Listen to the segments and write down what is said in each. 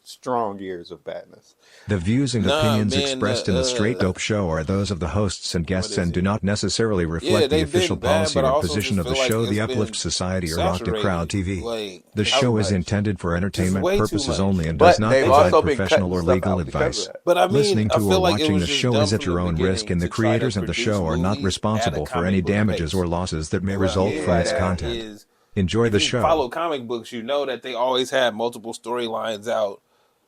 strong years of badness. The views and opinions man, expressed in the Straight Dope Show are those of the hosts and guests and do not necessarily Yeah, reflect the they've official been bad, policy but I or also position just of the feel like show, it's The Uplift been Society, or Rock the Crowd saturated. TV. Like, The too show is much. intended for entertainment way too purposes much. only and But does not they've provide also been professional or cutting stuff legal out because of advice. that. But I mean, Listening I to feel or like it watching was the just show dumb is at from your the own risk, beginning and the to try to creators of the produce show are not movies at a responsible for comic any book damages base. or losses that may What I result mean from by its that content. is, Enjoy if the you show. follow comic books, you know that they always had multiple storylines out,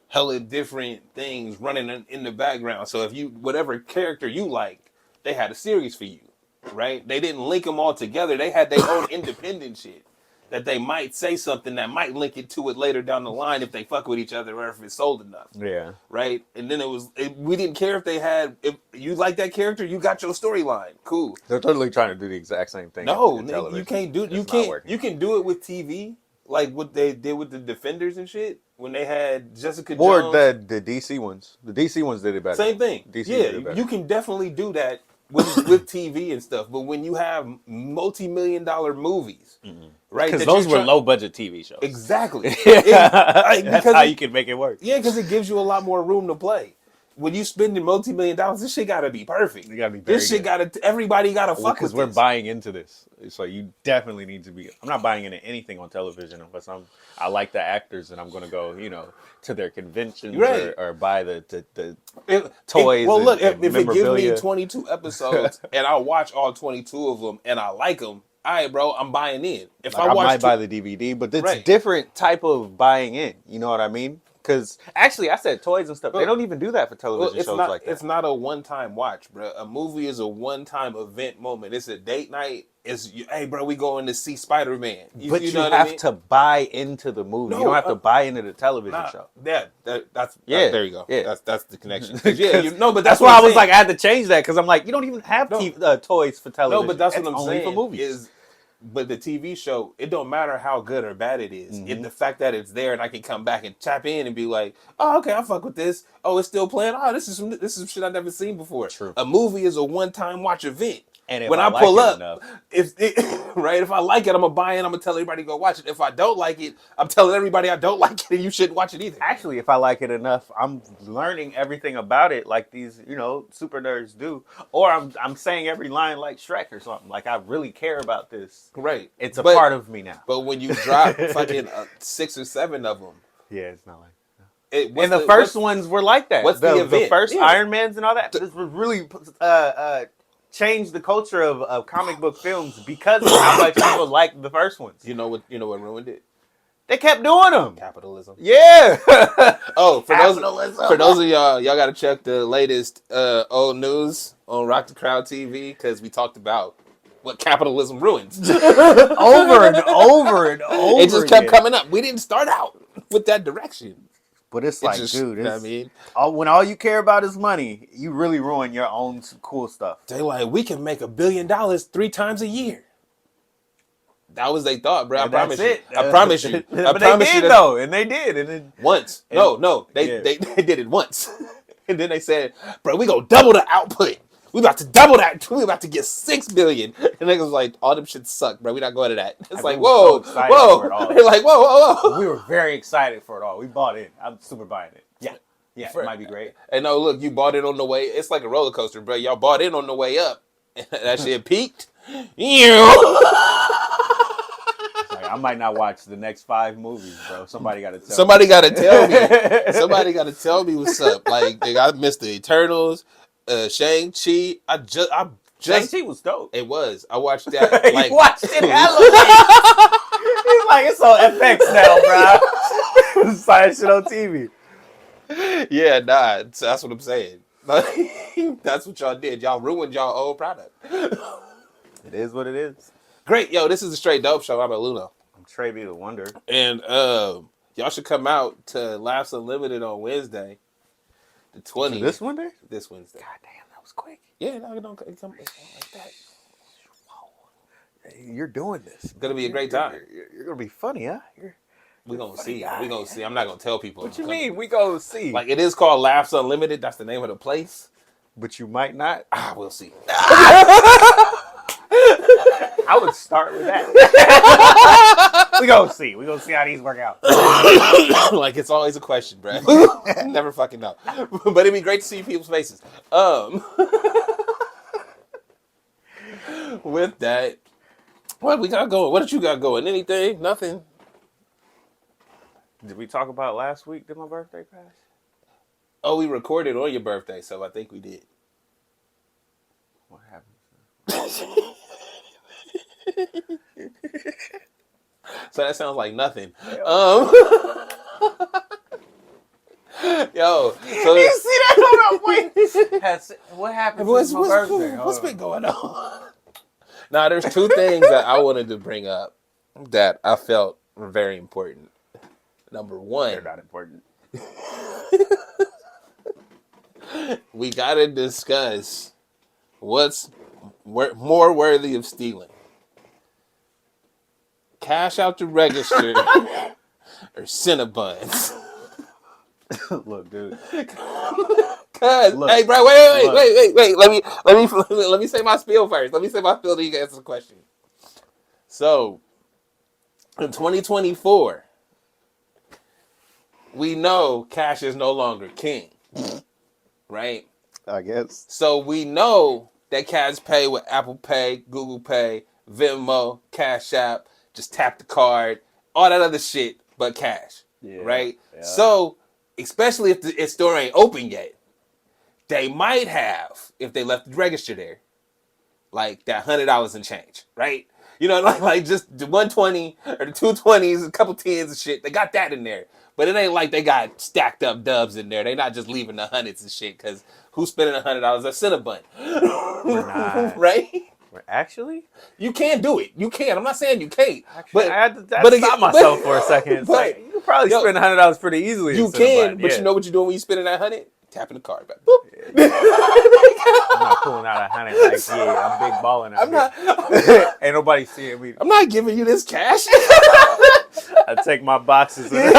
hella different things running in the background. So if you, whatever character you like, they had a series for you, right? They didn't link them all together. They had their own independent shit that they might say something that might link it to it later down the line if they fuck with each other or if it's sold enough. Yeah. Right? And then we didn't care if they had, if you like that character, you got your storyline. Cool. They're totally trying to do the exact same thing. No, in nigga, television. you can't do it. It's not working. You can do it with TV, like what they did with the Defenders and shit when they had Jessica Jones. Or the DC ones. The DC ones did it better. Same thing. DC did it Yeah, better. you can definitely do that with TV and stuff. But when you have multi-million-dollar movies, right? Because that those you're were try- low-budget TV shows. Exactly. That's because how you can make it work. Yeah, because it gives you a lot more room to play. When you spending multi-million-dollars, this shit gotta be perfect. You gotta be very This shit good. everybody gotta fuck with Because we're this. buying into this, so you definitely need to be. I'm not buying into anything on television unless I like the actors and I'm going to go, to their conventions Right. or buy the toys. Well, look, and if it gives memorabilia. me 22 episodes and I watch all 22 of them and I like them, all right, bro, I'm buying in. If Like, I I watch might buy the DVD, but it's Right. different type of buying in. You know what I mean? Because actually, I said toys and stuff. They don't even do that for television it's shows not, like that. It's not a one-time watch, bro. A movie is a one-time event moment. It's a date night. Hey, bro, we going to see Spider-Man. But you know what have I mean? to buy into the movie. No, you don't have to buy into the television show. That's Yeah, there you go. yeah. That's the connection. But But that's why I was like, I had to change that because I'm like, you don't even have toys for television. No, but that's what I'm only saying. for movies. Is but the TV show, it don't matter how good or bad it is. Mm-hmm. The fact that it's there and I can come back and tap in and be like, oh, okay, I fuck with this. Oh, it's still playing. Oh, this is some shit I've never seen before. True. A movie is a one-time watch event. And if when I I like pull it up, enough. if I like it, I'm gonna buy it. I'm gonna tell everybody to go watch it. If I don't like it, I'm telling everybody I don't like it, and you shouldn't watch it either. Actually, if I like it enough, I'm learning everything about it like these, super nerds do. Or I'm saying every line like Shrek or something. Like I really care about this. Right. It's a part of me now. But when you drop fucking 6 or 7 of them, Yeah, it's not like and the first ones were like that. What's the the event? first Yeah. Iron Mans and all that. This was really changed the culture of comic book films because of how much people liked the first ones. You know what ruined it? They kept doing them. Capitalism. Yeah. Oh, for Capitalism. those of y'all gotta check the latest old news on Rock the Crowd TV because we talked about what capitalism ruins. over and over and over. It just kept again. coming up. We didn't start out with that direction. But it's It like, just, dude, you know what I mean, when all you care about is money, you really ruin your own cool stuff. they like, we can make $1 billion 3 times a year. That was they thought, bro. I promise you. I promise you. I But promise they you did that- though, and they did, and then Once. No. They did it once. And then they said, bro, we gonna double the output. We about to double that. We about to get $6 billion. And niggas was like, all them shit suck, bro. We not going to that. It's like, we were so excited for it all. They're like, whoa. we were very excited for it all. We bought in. I'm super buying it. Yeah, For- it might be great. And no, look, you bought it on the way. It's like a roller coaster, bro. Y'all bought in on the way up. And that shit peaked. Like, I might not watch the next 5 movies, bro. Somebody got to tell Somebody got to tell me. Somebody got to tell me what's up. Like, nigga, I missed the Eternals, Shang-Chi. I just Shang-Chi was dope. It was. I watched that. Like, You watched it hella late. He's like, it's on FX now, bro. Science shit on TV. yeah, nah. That's what I'm saying. That's what y'all did. Y'all ruined y'all old product. It is what it is. Great. Yo, this is the Straight Dope Show. I'm Luno. I'm Trey B. the Wonder. And y'all should come out to Laughs Unlimited on Wednesday, the 20th. This one day? This Wednesday. God damn, that was quick. Yeah, no, it don't come like that. Hey, you're doing this. It's gonna be a great time. You're gonna be funny, huh? We're gonna see. We're gonna see. I'm not gonna tell people. What you mean? We go see. Like, it is called Laughs Unlimited. That's the name of the place. But you might not. We'll see. I would start with that. We gonna see. We gonna see how these work out. Like it's always a question, bro. Never fucking know. But it'd be great to see people's faces. With that, what we got going? What did you got going? Anything? Nothing? Did we talk about last week? Did my birthday pass? Oh, we recorded on your birthday, so I think we did. What happened? So that sounds like nothing. Yo. Yo, so You see that? Hold on, wait. What happened since my birthday? what's been going on? Now, there's two things that I wanted to bring up that I felt were very important. Number one, They're not important. we gotta discuss what's more worthy of stealing. Cash out the register or Cinnabons. Look, dude. Cause, Look, hey, bro, wait. Let me say my spiel first. Let me say my spiel, then you can answer the question. So, in 2024, we know cash is no longer king, right? I guess. So we know that cash pay with Apple Pay, Google Pay, Venmo, Cash App, just tap the card, all that other shit, but cash, right? Yeah. So, especially if the store ain't open yet, they might have, if they left the register there, like that $100 and change, right? You know, like just the 120 or the 220s, a couple tens and shit. They got that in there. But it ain't like they got stacked up dubs in there. They not just leaving the hundreds and shit, because who's spending $100 at Cinnabon? We're not. Right? Actually? You can do it. You can. I'm not saying you can't. Actually, But I had to stop myself for a second. It's but- like, you could probably spend $100 pretty easily. You in can, Cinnabon, but yeah. you know what you're doing when you spending that 100? Tapping the card back. Boop. I'm not pulling out 100 like, yeah, I'm big balling out I'm not. here. Ain't nobody seeing me. I'm not giving you this cash. I take my boxes and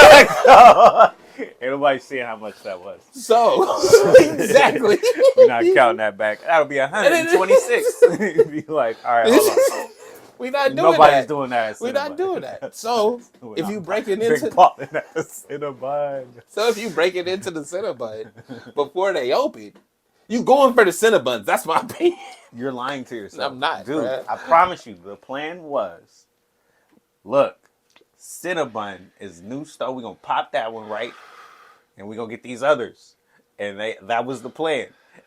ain't nobody seeing how much that was. So exactly. We're not counting that back. That'll be 126. Be like, all right, hold on. We're not doing Nobody's that. doing that. We're not doing that. So if you break it Big into, balling at the Cinnabon. so if you break it into the Cinnabon before they open, you going for the Cinnabons. That's my opinion. You're lying to yourself. I'm not, dude. bruh. I promise you, the plan was, look, Cinnabon is new stuff. We're gonna pop that one right, and we're gonna get these others. And that was the plan.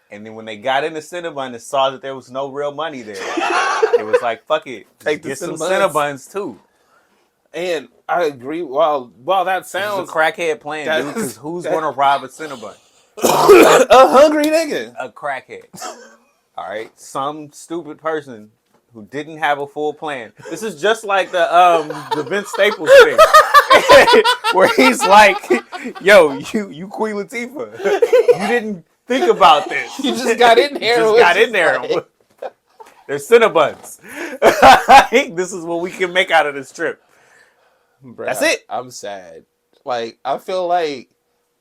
And then when they got into Cinnabon and saw that there was no real money there, it was like, fuck it, Take get the some Cinnabons. Cinnabons too. And I agree. While that It's sounds a crackhead plan, That's- dude. Because who's gonna rob a Cinnabon? a hungry nigga. A crackhead. All right, some stupid person who didn't have a full plan. This is just like the Vince Staples thing, where he's like, "Yo, you Queen Latifah, you didn't think about this. You just got in there. Just It was got in just there. like- They're Cinnabons. This is what we can make out of this trip. Bruh, That's it. I'm sad. Like I feel like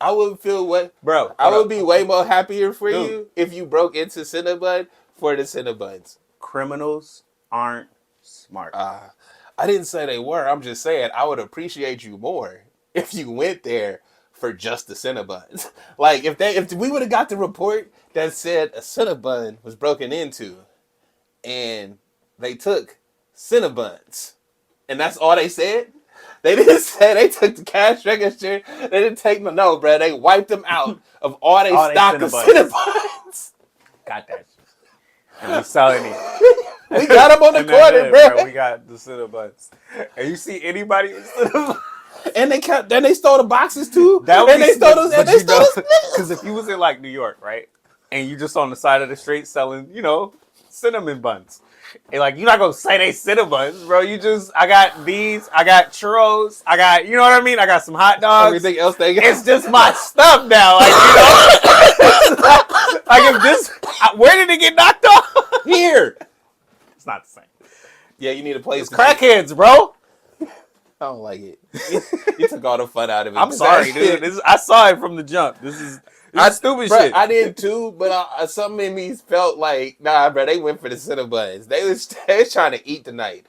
I would feel what, Bro, I would be way more happier for Dude. you if you broke into Cinnabon for the Cinnabons. Criminals aren't smart. I didn't say they were. I'm just saying I would appreciate you more if you went there for just the Cinnabons. Like if we would have got the report that said a Cinnabon was broken into, and they took Cinnabons, and that's all they said. They didn't say they took the cash register. They didn't take no, bro. They wiped them out of all they stock of Cinnabons. Got that shit. And we selling it. We got them on the And that's corner, it, bro. We got the Cinnabons. And you see anybody with Cinnabons? And then they stole the boxes too. That would and be they stole those. And they stole those. because if you was in like New York, right, and you just on the side of the street selling, cinnamon buns, and like you're not gonna say they Cinnabons, bro. I got these, I got churros, I got, you know what I mean? I got some hot dogs. Everything else they got. It's just my stuff now, like like if this, where did it get knocked off? Here. It's not the same. Yeah, you need a place. It's crackheads, bro. I don't like it. You took all the fun out of it. I'm sorry, dude. I saw it from the jump. This is stupid Bruh, shit. I did too, but something in me felt like, nah, bro. They went for the Cinnabons. They was trying to eat tonight.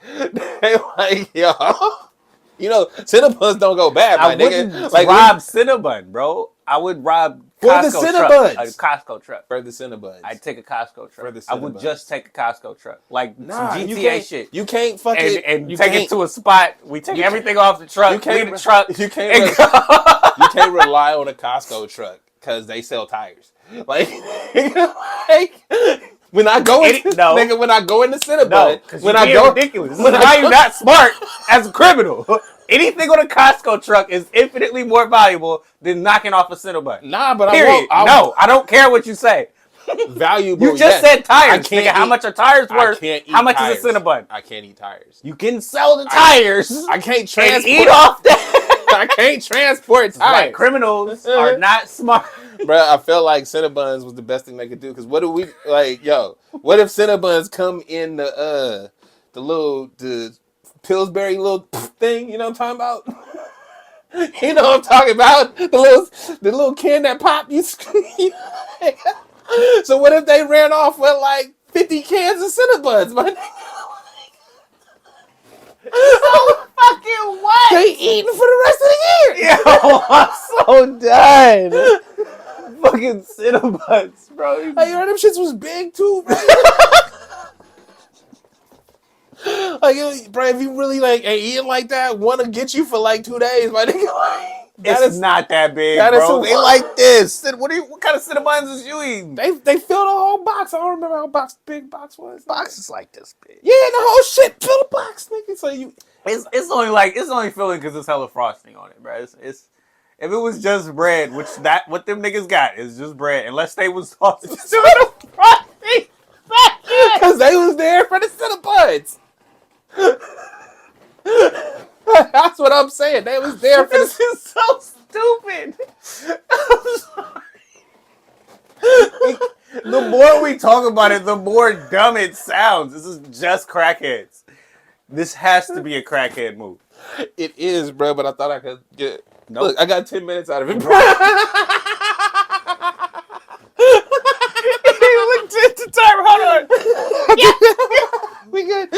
They like, yo. You know, Cinnabons don't go bad, I my wouldn't nigga. Like rob Cinnabon, bro. I would rob For the Costco truck. Cinnabons. A Costco truck. for the Cinnabons. I'd take a Costco For truck. the I would Cinnabons. just take a Costco truck, like some Nah, you GTA can't, shit, You can't fucking and you take can't, it to a spot. We take you everything off the truck, you can't- leave the truck. you can't and re- go. You can't rely on a Costco truck because they sell tires. Like, when I go in, No. nigga, when I go in the Cinnabon, No, because when you're I being go, ridiculous. This is when I why go- you're not smart as a criminal. Anything on a Costco truck is infinitely more valuable than knocking off a Cinnabon. Nah, but Period. No, I don't care what you say. valuable. You just yes. said I tires. can't Nigga, how eat- much are tires I worth? can't eat How much tires. is a Cinnabon? I can't eat tires. You can sell the tires. I can't and transport. eat off that. I can't transport Like tires. criminals are not smart. Bro, I felt like Cinnabons was the best thing they could do. Because what do we like? Yo, what if Cinnabons come in the Pillsbury little thing? You know what I'm talking about? You know what I'm talking about? The little can that pop. You scream. So what if they ran off with like 50 cans of Cinnabons? My nigga? So fucking what? They eating for the rest of the year. Yo, I'm so done. Fucking Cinnabons, bro. Like, you know, them shits was big too, bro. Like, bro, if you really like ain't eating like that, want to get you for like 2 days, my nigga. Like, It's not that big, that is bro. a They lot. like this. What kind of Cinnabons is you eating? They filled the whole box. I don't remember how big box was. Box is like this big. Yeah, the whole shit fill the box, nigga. So you It's only filling because it's hella frosting on it, bro. It's if it was just bread, which that what them niggas got is just bread, unless they was also doing the frosting. because they was there for the Cinnabons. That's what I'm saying. They was there for This the. is so stupid. I'm sorry. The more we talk about it, the more dumb it sounds. This is just crackheads. This has to be a crackhead move. It is, bro. But I thought I could get. Nope. Look, I got 10 minutes out of it. Look at the time. Hold on. We good.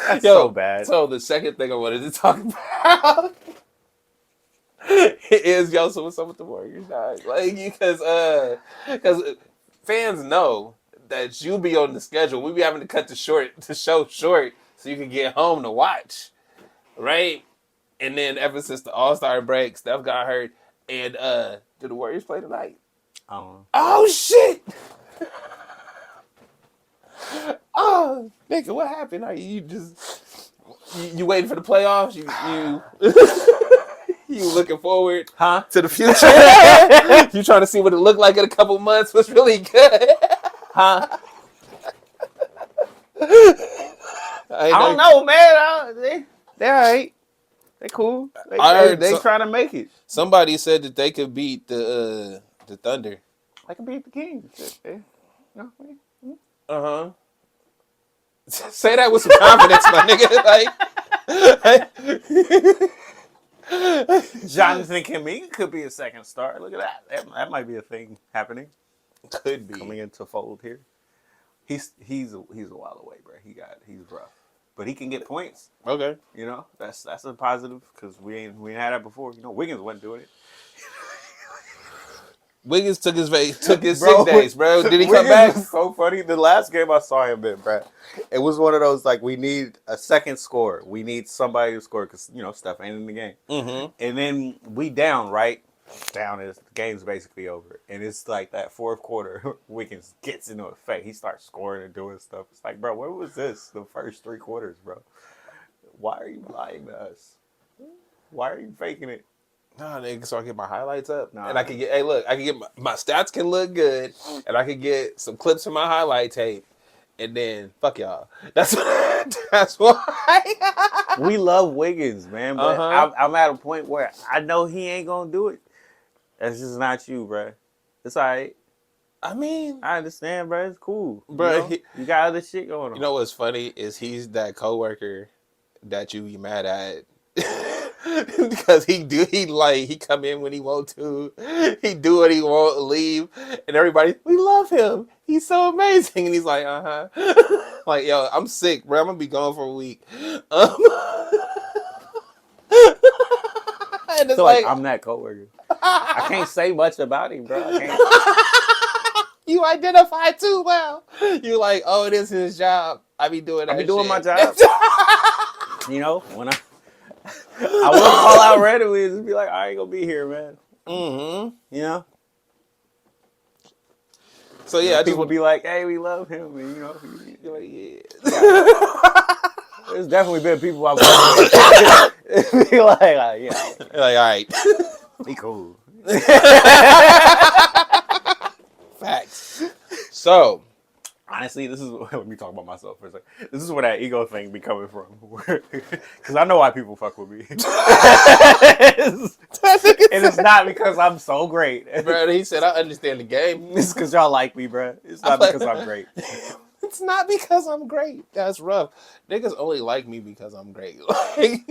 That's Yo, so bad. So the second thing I wanted to talk about is so what's up with the Warriors, dog? Like, because fans know that you be on the schedule. We be having to cut the show short so you can get home to watch, right? And then ever since the All-Star break, Steph got hurt, and do the Warriors play tonight? I don't know. Oh shit! Oh, nigga, what happened? Are you just you waiting for the playoffs? You looking forward to the future? You trying to see what it looked like in a couple months? What's really good? Huh? I don't know, man. They all right. They cool. I heard They trying to make it. Somebody said that they could beat the Thunder. They can beat the Kings. Shit, no, Uh-huh. Say that with some confidence, my nigga. Like, Jonathan Kuminga could be a second star. Look at that. That might be a thing happening. could be. Coming into fold here. He's a while away, bro. He's rough, but he can get points. Okay. You know, that's a positive because we ain't had that before. You know, Wiggins wasn't doing it. Wiggins took his sick Bro, days, bro. Did he come Wiggins back? was so funny. The last game I saw him in, bro, it was one of those like we need a second score. We need somebody to score because Steph ain't in the game. Mm-hmm. And then we down, right? Down is the game's basically over, and it's like that fourth quarter. Wiggins gets into a fake. He starts scoring and doing stuff. It's like, bro, where was this the first 3 quarters, bro? Why are you lying to us? Why are you faking it? Nah, nigga, so I get my highlights up. Nah. And I can get, hey, look, I can get my stats can look good, and I can get some clips from my highlight tape, and then fuck y'all. That's why. We love Wiggins, man, but Uh-huh. I'm at a point where I know he ain't gonna do it. That's just not you, bro. It's all right. I mean, I understand, bro. It's cool, Bro, You got other shit going on. you know what's funny is he's that coworker that you be mad at. Because he come in when he want to, he do what he want, leave, and everybody, we love him. He's so amazing, and he's like, Like, yo, I'm sick, bro. I'm gonna be gone for a week. And I it's feel like like, I'm that coworker. I can't say much about him, bro. I can't. you identify too well. You like, oh, this is his job. I be doing that. I be doing my shit. job. You know, when I will call out randomly and just be like, I ain't gonna be here, man. Mm-hmm. You know? So yeah, I just people be like, hey, we love him, and you know, you're like, yeah. there's definitely been people I've be like, yeah, You're like, all right. be cool. Facts. So Honestly, this is let me talk about myself for a second. This is where that ego thing be coming from, because I know why people fuck with me, and it's not because I'm so great, bro, he said, I understand the game. It's because y'all like me, bro. It's not because I'm great. It's not because I'm great. That's rough. Niggas only like me because I'm great. Like,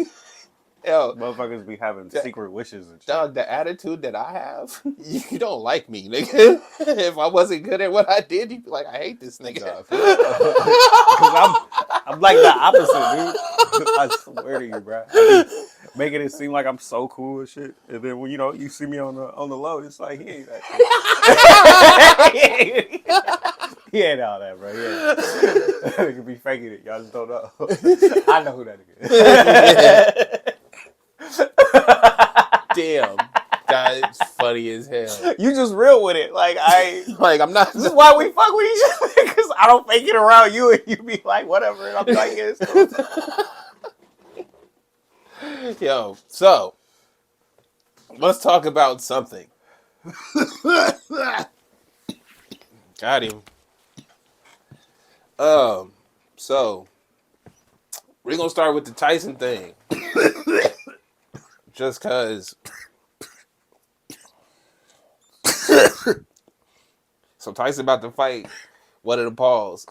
yo, Motherfuckers be having secret wishes and shit. dog, the attitude that I have, you don't like me, nigga. If I wasn't good at what I did, you'd be like, I hate this nigga. Because I'm like the opposite, dude. I swear to you, bro. I be making it seem like I'm so cool and shit, and then when you see me on the low, it's like he ain't that cool. He ain't all that, bro. He could be faking it. Y'all just don't know. I know who that is. Damn. That's funny as hell. You just real with it. Like, I'm not. This is why we fuck with each other. Because I don't fake it around you and you be like, whatever. And I'm like, yeah, it's cool. Yo, so let's talk about something. Got him. So we're gonna start with the Tyson thing. Just cause. So Tyson about to fight one of the Pauls.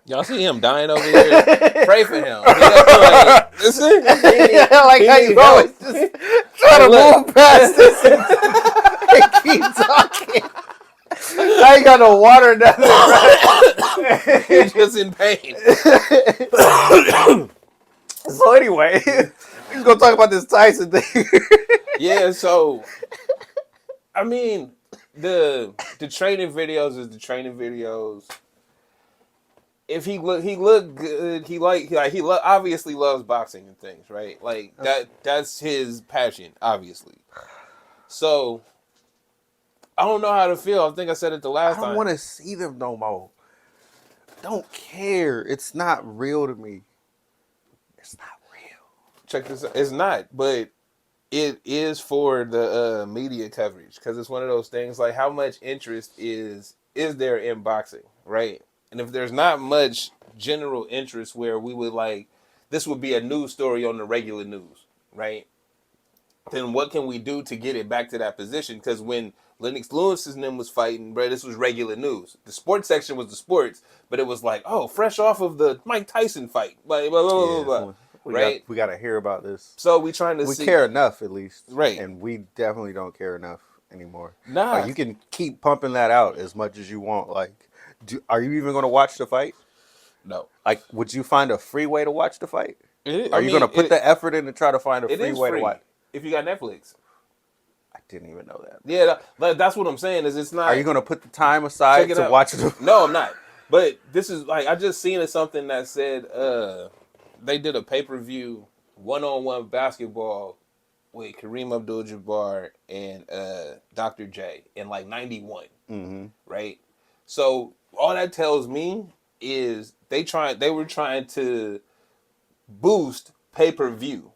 Y'all see him dying over here? Pray for him. Like, listen, I like how you always just try to move past this and keep talking. Now you got no water down there. He's just in pain. So anyway, we're just gonna talk about this Tyson thing. Yeah, so I mean, the training videos is the training videos. If he look good, he obviously loves boxing and things, right? Like that's his passion, obviously. So I don't know how to feel. I think I said it the last time. I don't want to see them no more. Don't care. It's not real to me. It's not real. Check this out. It's not, but it is for the media coverage, because it's one of those things like how much interest is there in boxing, right? And if there's not much general interest where we would like, this would be a news story on the regular news, right? Then what can we do to get it back to that position? Because when Lennox Lewis's name was fighting, bro, this was regular news. The sports section was the sports, but it was like, oh, fresh off of the Mike Tyson fight, blah, blah, blah, blah, blah. Right? We got to hear about this. So we trying to we see. care enough, at least. Right. And we definitely don't care enough anymore. Nah. Like, you can keep pumping that out as much as you want. Like, are you even going to watch the fight? No. Like, would you find a free way to watch the fight? Are you going to put the effort in to try to find a free way to watch? If you got Netflix. I didn't even know that. Yeah, that's what I'm saying. Is it's not. Are you going to put the time aside to watch it? No, I'm not. But this is like, I just seen something that said they did a pay-per-view one-on-one basketball with Kareem Abdul-Jabbar and Dr. J in like 91, right? So all that tells me is they were trying to boost pay-per-view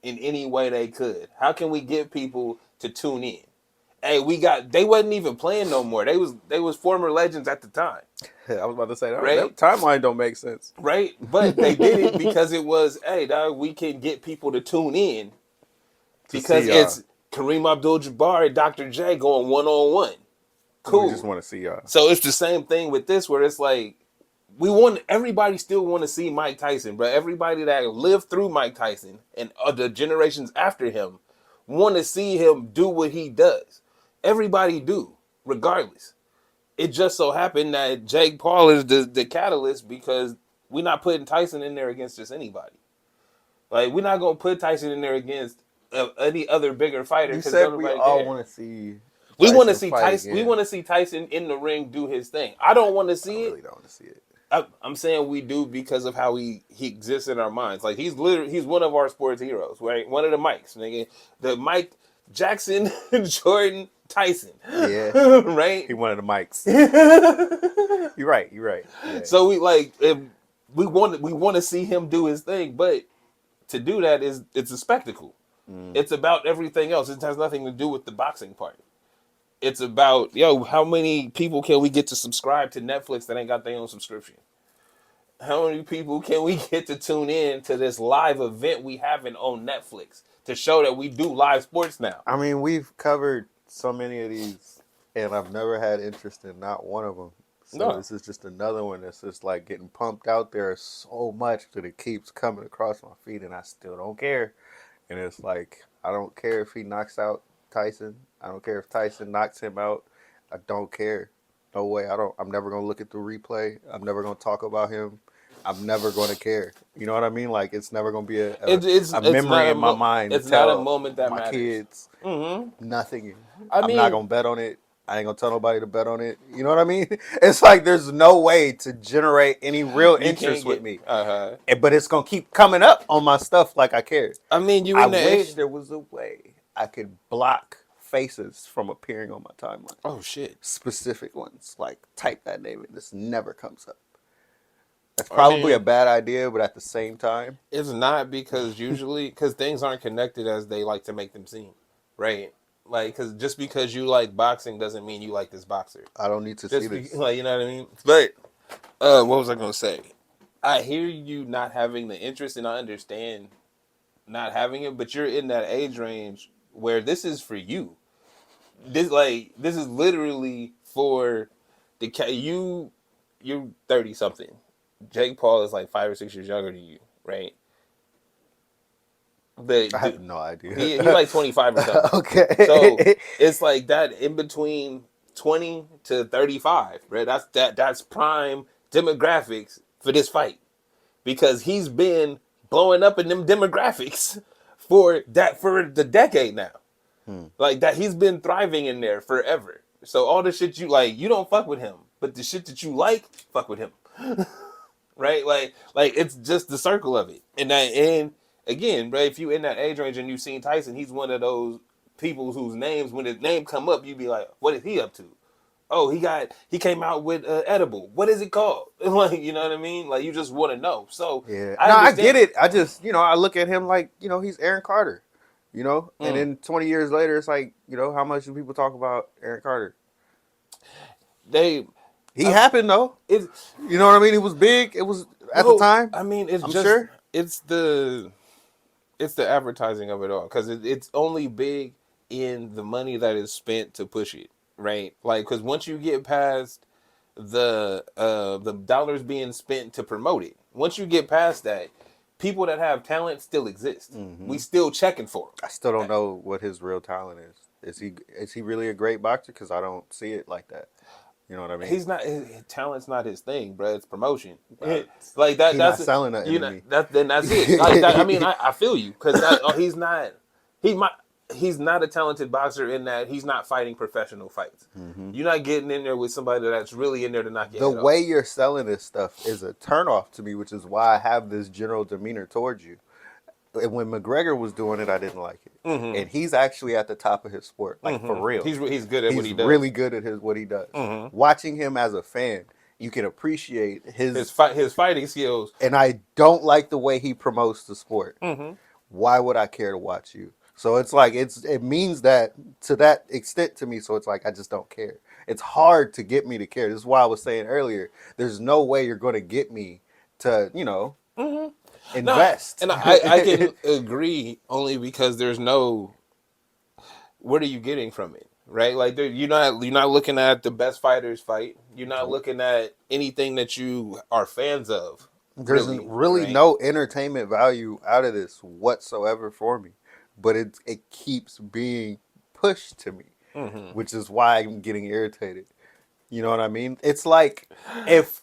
in any way they could. How can we get people to tune in? Hey, they wasn't even playing no more. They was former legends at the time. I was about to say that. Right? That timeline don't make sense. Right? But they did it because it was, hey, dog, we can get people to tune in because it's Kareem Abdul-Jabbar and Dr. J going one-on-one. Cool. We just want to see y'all. So it's the same thing with this, where it's like, everybody still want to see Mike Tyson, but everybody that lived through Mike Tyson and the generations after him want to see him do what he does. Everybody do, regardless. It just so happened that Jake Paul is the catalyst because we're not putting Tyson in there against just anybody. Like, we're not gonna put Tyson in there against any other bigger fighter You because said we nobody all there. want to see We want to Tyson see fight Tyson. We again. want to see Tyson in the ring do his thing. I don't want to I see really it. don't want to see it. I'm saying we do because of how he exists in our minds. Like, he's one of our sports heroes, right? One of the Mikes, nigga. The Mike Jackson, Jordan, Tyson, Yeah. right? He wanted the mics. You're right. You're right. Yeah. So we want to see him do his thing, but to do that it's a spectacle. It's about everything else. It has nothing to do with the boxing part. It's about, how many people can we get to subscribe to Netflix that ain't got their own subscription? How many people can we get to tune in to this live event we having on Netflix to show that we do live sports now? I mean, we've covered so many of these, and I've never had interest in not one of them. So No. this is just another one that's just like getting pumped out there so much that it keeps coming across my feed, and I still don't care. And it's like, I don't care if he knocks out Tyson. I don't care if Tyson knocks him out. I don't care. No way. I'm never going to look at the replay. I'm never going to talk about him. I'm never going to care. You know what I mean? Like, it's never going to be a memory in my mind. It's to not tell a moment that my matters. kids. Mm-hmm. Nothing. I I'm mean, not going to bet on it. I ain't going to tell nobody to bet on it. You know what I mean? It's like there's no way to generate any real interest with me. Uh-huh. But it's going to keep coming up on my stuff like I care. I mean, I wish there was a way I could block faces from appearing on my timeline. Oh, shit. Specific ones. Like, type that name and this never comes up. That's probably a bad idea, but at the same time, it's not, because because things aren't connected as they like to make them seem, right? Like, because just because you like boxing doesn't mean you like this boxer. I don't need to see this. Like, you know what I mean? But what was I gonna say? I hear you not having the interest, and I understand not having it, but you're in that age range where this is for you. This is literally for you're 30 something. Jake Paul is like 5 or 6 years younger than you, right? I have no idea. He's like 25 or something. Okay. So it's like that in between 20 to 35, right? That's prime demographics for this fight, because he's been blowing up in them demographics for the decade now. Like that, he's been thriving in there forever. So all the shit you like, you don't fuck with him, but the shit that you like, fuck with him. Right? Like it's just the circle of it. And again, right, if you in that age range and you've seen Tyson, he's one of those people whose names, when his name come up, you be like, what is he up to? Oh, he came out with edible. What is it called? Like, you know what I mean? Like, you just want to know. So yeah, I get it. I just, I look at him like, he's Aaron Carter, and then 20 years later, it's like, how much do people talk about Aaron Carter? He happened though. You know what I mean? It was big. It was at the time. I mean, sure. It's the advertising of it all, because it's only big in the money that is spent to push it, right? Like, because once you get past the dollars being spent to promote it, once you get past that, people that have talent still exist. Mm-hmm. We still checking for them. I still don't know what his real talent is. Is he really a great boxer? Because I don't see it like that. You know what I mean? His talent's not his thing, bro. It's promotion. Like that. He's not selling nothing to me. Then that's it. Like that, I mean, I feel you, because he's not. He's not a talented boxer in that he's not fighting professional fights. Mm-hmm. You're not getting in there with somebody that's really in there to knock your head off. The way you're selling this stuff is a turnoff to me, which is why I have this general demeanor towards you. And when McGregor was doing it, I didn't like it. Mm-hmm. And he's actually at the top of his sport, like for real. He's good at what he does. He's really good at what he does. Mm-hmm. Watching him as a fan, you can appreciate his fighting skills. And I don't like the way he promotes the sport. Mm-hmm. Why would I care to watch you? So it's like it means that to that extent to me. So it's like I just don't care. It's hard to get me to care. This is why I was saying earlier. There's no way you're going to get me to invest. And I can agree, only because there's no. What are you getting from it, right? Like you're not looking at the best fighters fight. You're not looking at anything that you are fans of. There's really no entertainment value out of this whatsoever for me. But it keeps being pushed to me, mm-hmm. which is why I'm getting irritated. You know what I mean? It's like if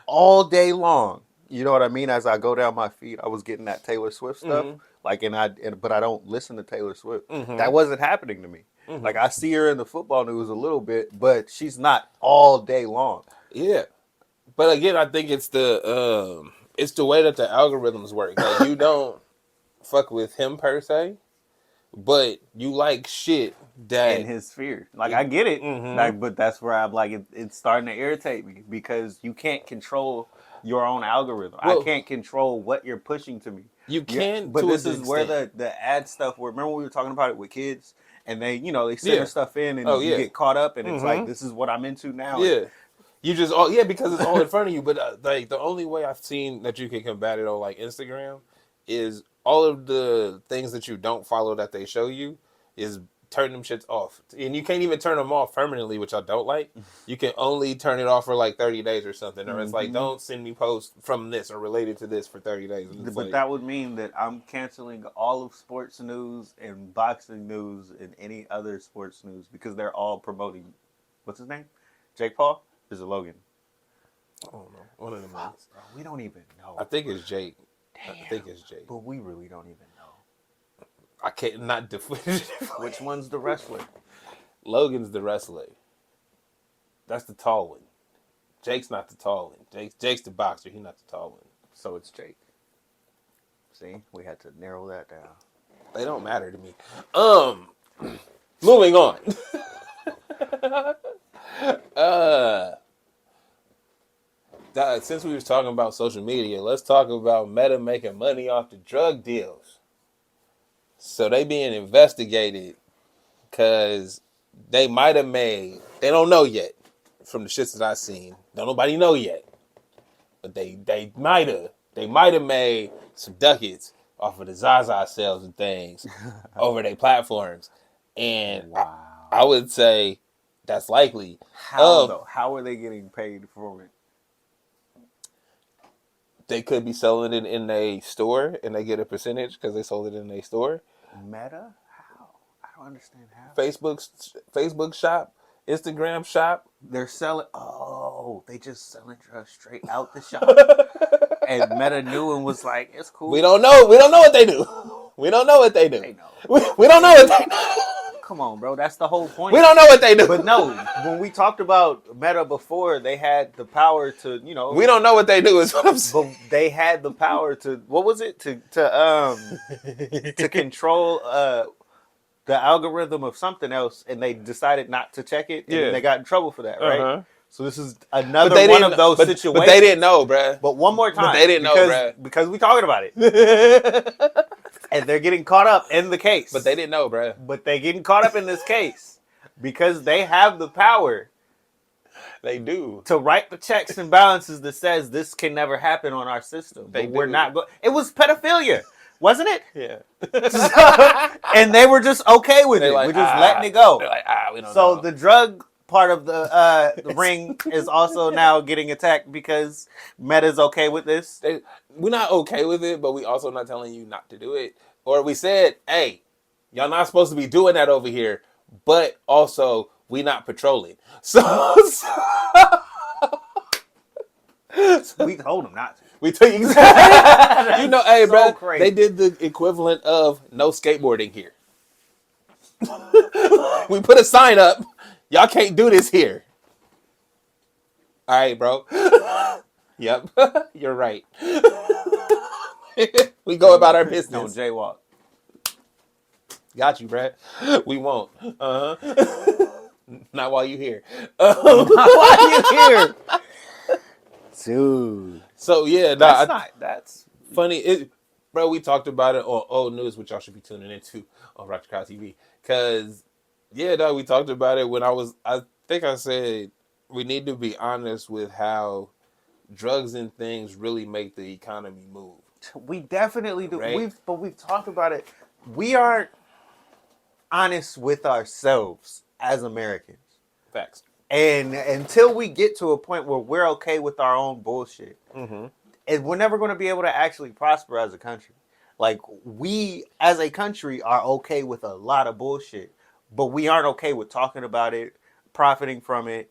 all day long, you know what I mean, as I go down my feed, I was getting that Taylor Swift stuff, like but I don't listen to Taylor Swift. That wasn't happening to me. Like I see her in the football news a little bit, but she's not all day long. Yeah. But again, I think it's the way that the algorithms work. Like you don't fuck with him per se, but you like shit that In his sphere. Like I get it, like, but that's where I'm like it's starting to irritate me because you can't control your own algorithm. Well, I can't control what you're pushing to me. You can, but to this an is where extent. the ad stuff. Remember we were talking about it with kids, and they they send Yeah. their stuff in, and Oh, you yeah. get caught up, and it's like this is what I'm into now. Yeah. You just because it's all in front of you. But like the only way I've seen that you can combat it on like Instagram is all of the things that you don't follow that they show you is turn them shits off. And you can't even turn them off permanently, which I don't like. You can only turn it off for like 30 days or something. Or it's like, don't send me posts from this or related to this for 30 days. And But that would mean that I'm canceling all of sports news and boxing news and any other sports news because they're all promoting. What's his name? Jake Paul? Is it Logan? I don't know. One of them is. Bro, we don't even know. I think it's Jake. Damn. I think it's Jake. But we really don't even know. I can't not definitive. Which one's the wrestler? Logan's the wrestler. That's the tall one. Jake's not the tall one. Jake's the boxer. He's not the tall one. So it's Jake. See, we had to narrow that down. They don't matter to me. Moving on. Since we was talking about social media, let's talk about Meta making money off the drug deals. So they being investigated because they might have made, they don't know yet from the shits that I've seen. Don't nobody know yet. But they might have made some ducats off of the Zaza sales and things over their platforms. And Wow. I would say that's likely. How though? How are they getting paid for it? They could be selling it in a store and they get a percentage because they sold it in a store. Meta? How? I don't understand how. Facebook shop, Instagram shop. They're selling. Oh, they just selling drugs straight out the shop. And Meta knew and was like, "It's cool." We don't know. We don't know what they do. We don't know what they do. They know. We don't know what they do. Come on, bro. That's the whole point. We don't know what they do. But no, when we talked about Meta before, they had the power to, We don't know what they do. Is what I'm saying. But they had the power to. What was it to control the algorithm of something else, and they decided not to check it, and they got in trouble for that, right? Uh-huh. So this is another one of those situations. But they didn't know, bruh. But one more time, But they didn't know, bruh. because we talking about it, and they're getting caught up in the case. But they didn't know, bruh. But they getting caught up in this case because they have the power. They do. To write the checks and balances that says this can never happen on our system. They But we're do. not going. It was pedophilia, wasn't it? Yeah. And they were just okay with They're it. like, We're just letting it go. They're like, we don't know. So the drug part of the ring is also now getting attacked because Meta's okay with this. We're not okay with it, but we also not telling you not to do it. Or we said, hey, y'all not supposed to be doing that over here, but also we not patrolling. So We told them not to. we tell you exactly. You know, hey, so bro, crazy. they did the equivalent of no skateboarding here. We put a sign up. Y'all can't do this here. All right, bro. Yep, you're right. We go about our Don't business. jaywalk. Got you, Brad. We won't. Not while you here. Why are you here? Dude. So yeah, That's funny. Bro, we talked about it on Old News, which y'all should be tuning into on Roger Kyle TV. Cause we talked about it when I think I said we need to be honest with how drugs and things really make the economy move. We definitely do. Right? We've talked about it. We aren't honest with ourselves as Americans. Facts. And until we get to a point where we're okay with our own bullshit, and we're never going to be able to actually prosper as a country. Like, we as a country are okay with a lot of bullshit, but we aren't okay with talking about it, profiting from it,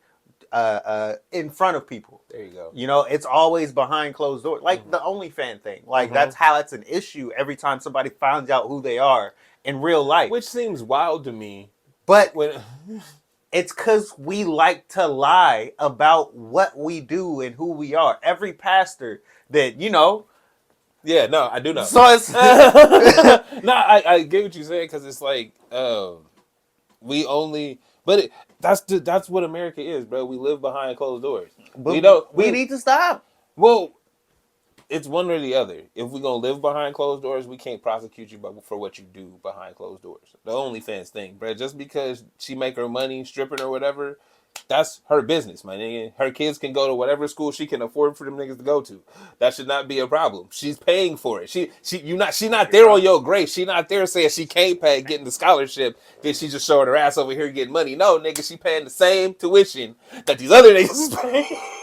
in front of people. There you go. You know, it's always behind closed doors, like the OnlyFans thing. Like that's how it's an issue every time somebody finds out who they are in real life. Which seems wild to me. But When it's because we like to lie about what we do and who we are. Every pastor that, you know. yeah, no, I do know. So it's. No, I get what you're saying because it's like we only, but that's what America is, bro. We live behind closed doors. We need to stop. Well, it's one or the other. If we're gonna live behind closed doors, we can't prosecute you for what you do behind closed doors. The OnlyFans thing, bro. Just because she make her money stripping or whatever, that's her business, my nigga. Her kids can go to whatever school she can afford for them niggas to go to. That should not be a problem. She's paying for it. She not there on your grace. She not there saying she can't pay, getting the scholarship. Then she just showing her ass over here getting money. No, nigga, she paying the same tuition that these other niggas is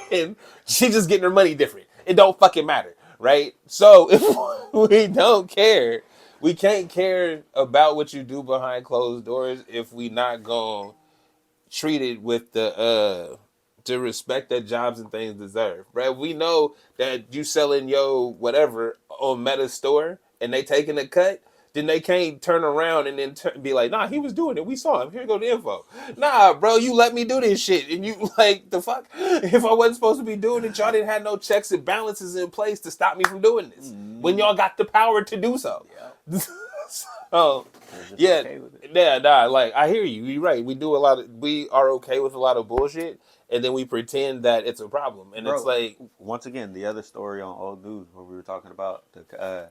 paying. She just getting her money different. It don't fucking matter, right? So if we don't care, we can't care about what you do behind closed doors if we not gonna treat it with the respect that jobs and things deserve, right? We know that you selling your whatever on Meta store and they taking a cut, then they can't turn around and then be like, nah, he was doing it. We saw him. Here go the info. Nah, bro, you let me do this shit. And you like, the fuck? If I wasn't supposed to be doing it, y'all didn't have no checks and balances in place to stop me from doing this. When y'all got the power to do so. Yeah. So, yeah, okay with it. yeah, nah, like, I hear you. You're right. We are okay with a lot of bullshit, and then we pretend that it's a problem. And Bro, it's like, once again, the other story on Old News where we were talking about the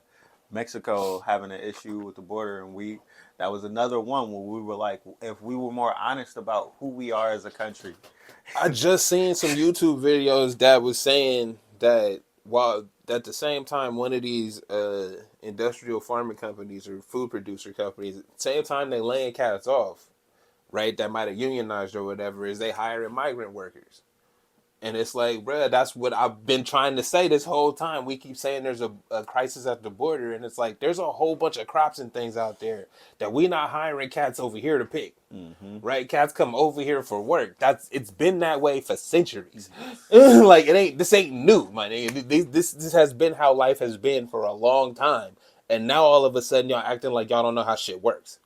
Mexico having an issue with the border, and that was another one where we were like, if we were more honest about who we are as a country. I just seen some YouTube videos that was saying that while at the same time one of these industrial farming companies or food producer companies, at the same time they laying cats off, right, that might have unionized or whatever, is they hiring migrant workers. And it's like, bruh, that's what I've been trying to say this whole time. We keep saying there's a crisis at the border, and it's like there's a whole bunch of crops and things out there that we not hiring cats over here to pick, right? Cats come over here for work. It's been that way for centuries. Like this ain't new, my nigga. This has been how life has been for a long time, and now all of a sudden y'all acting like y'all don't know how shit works.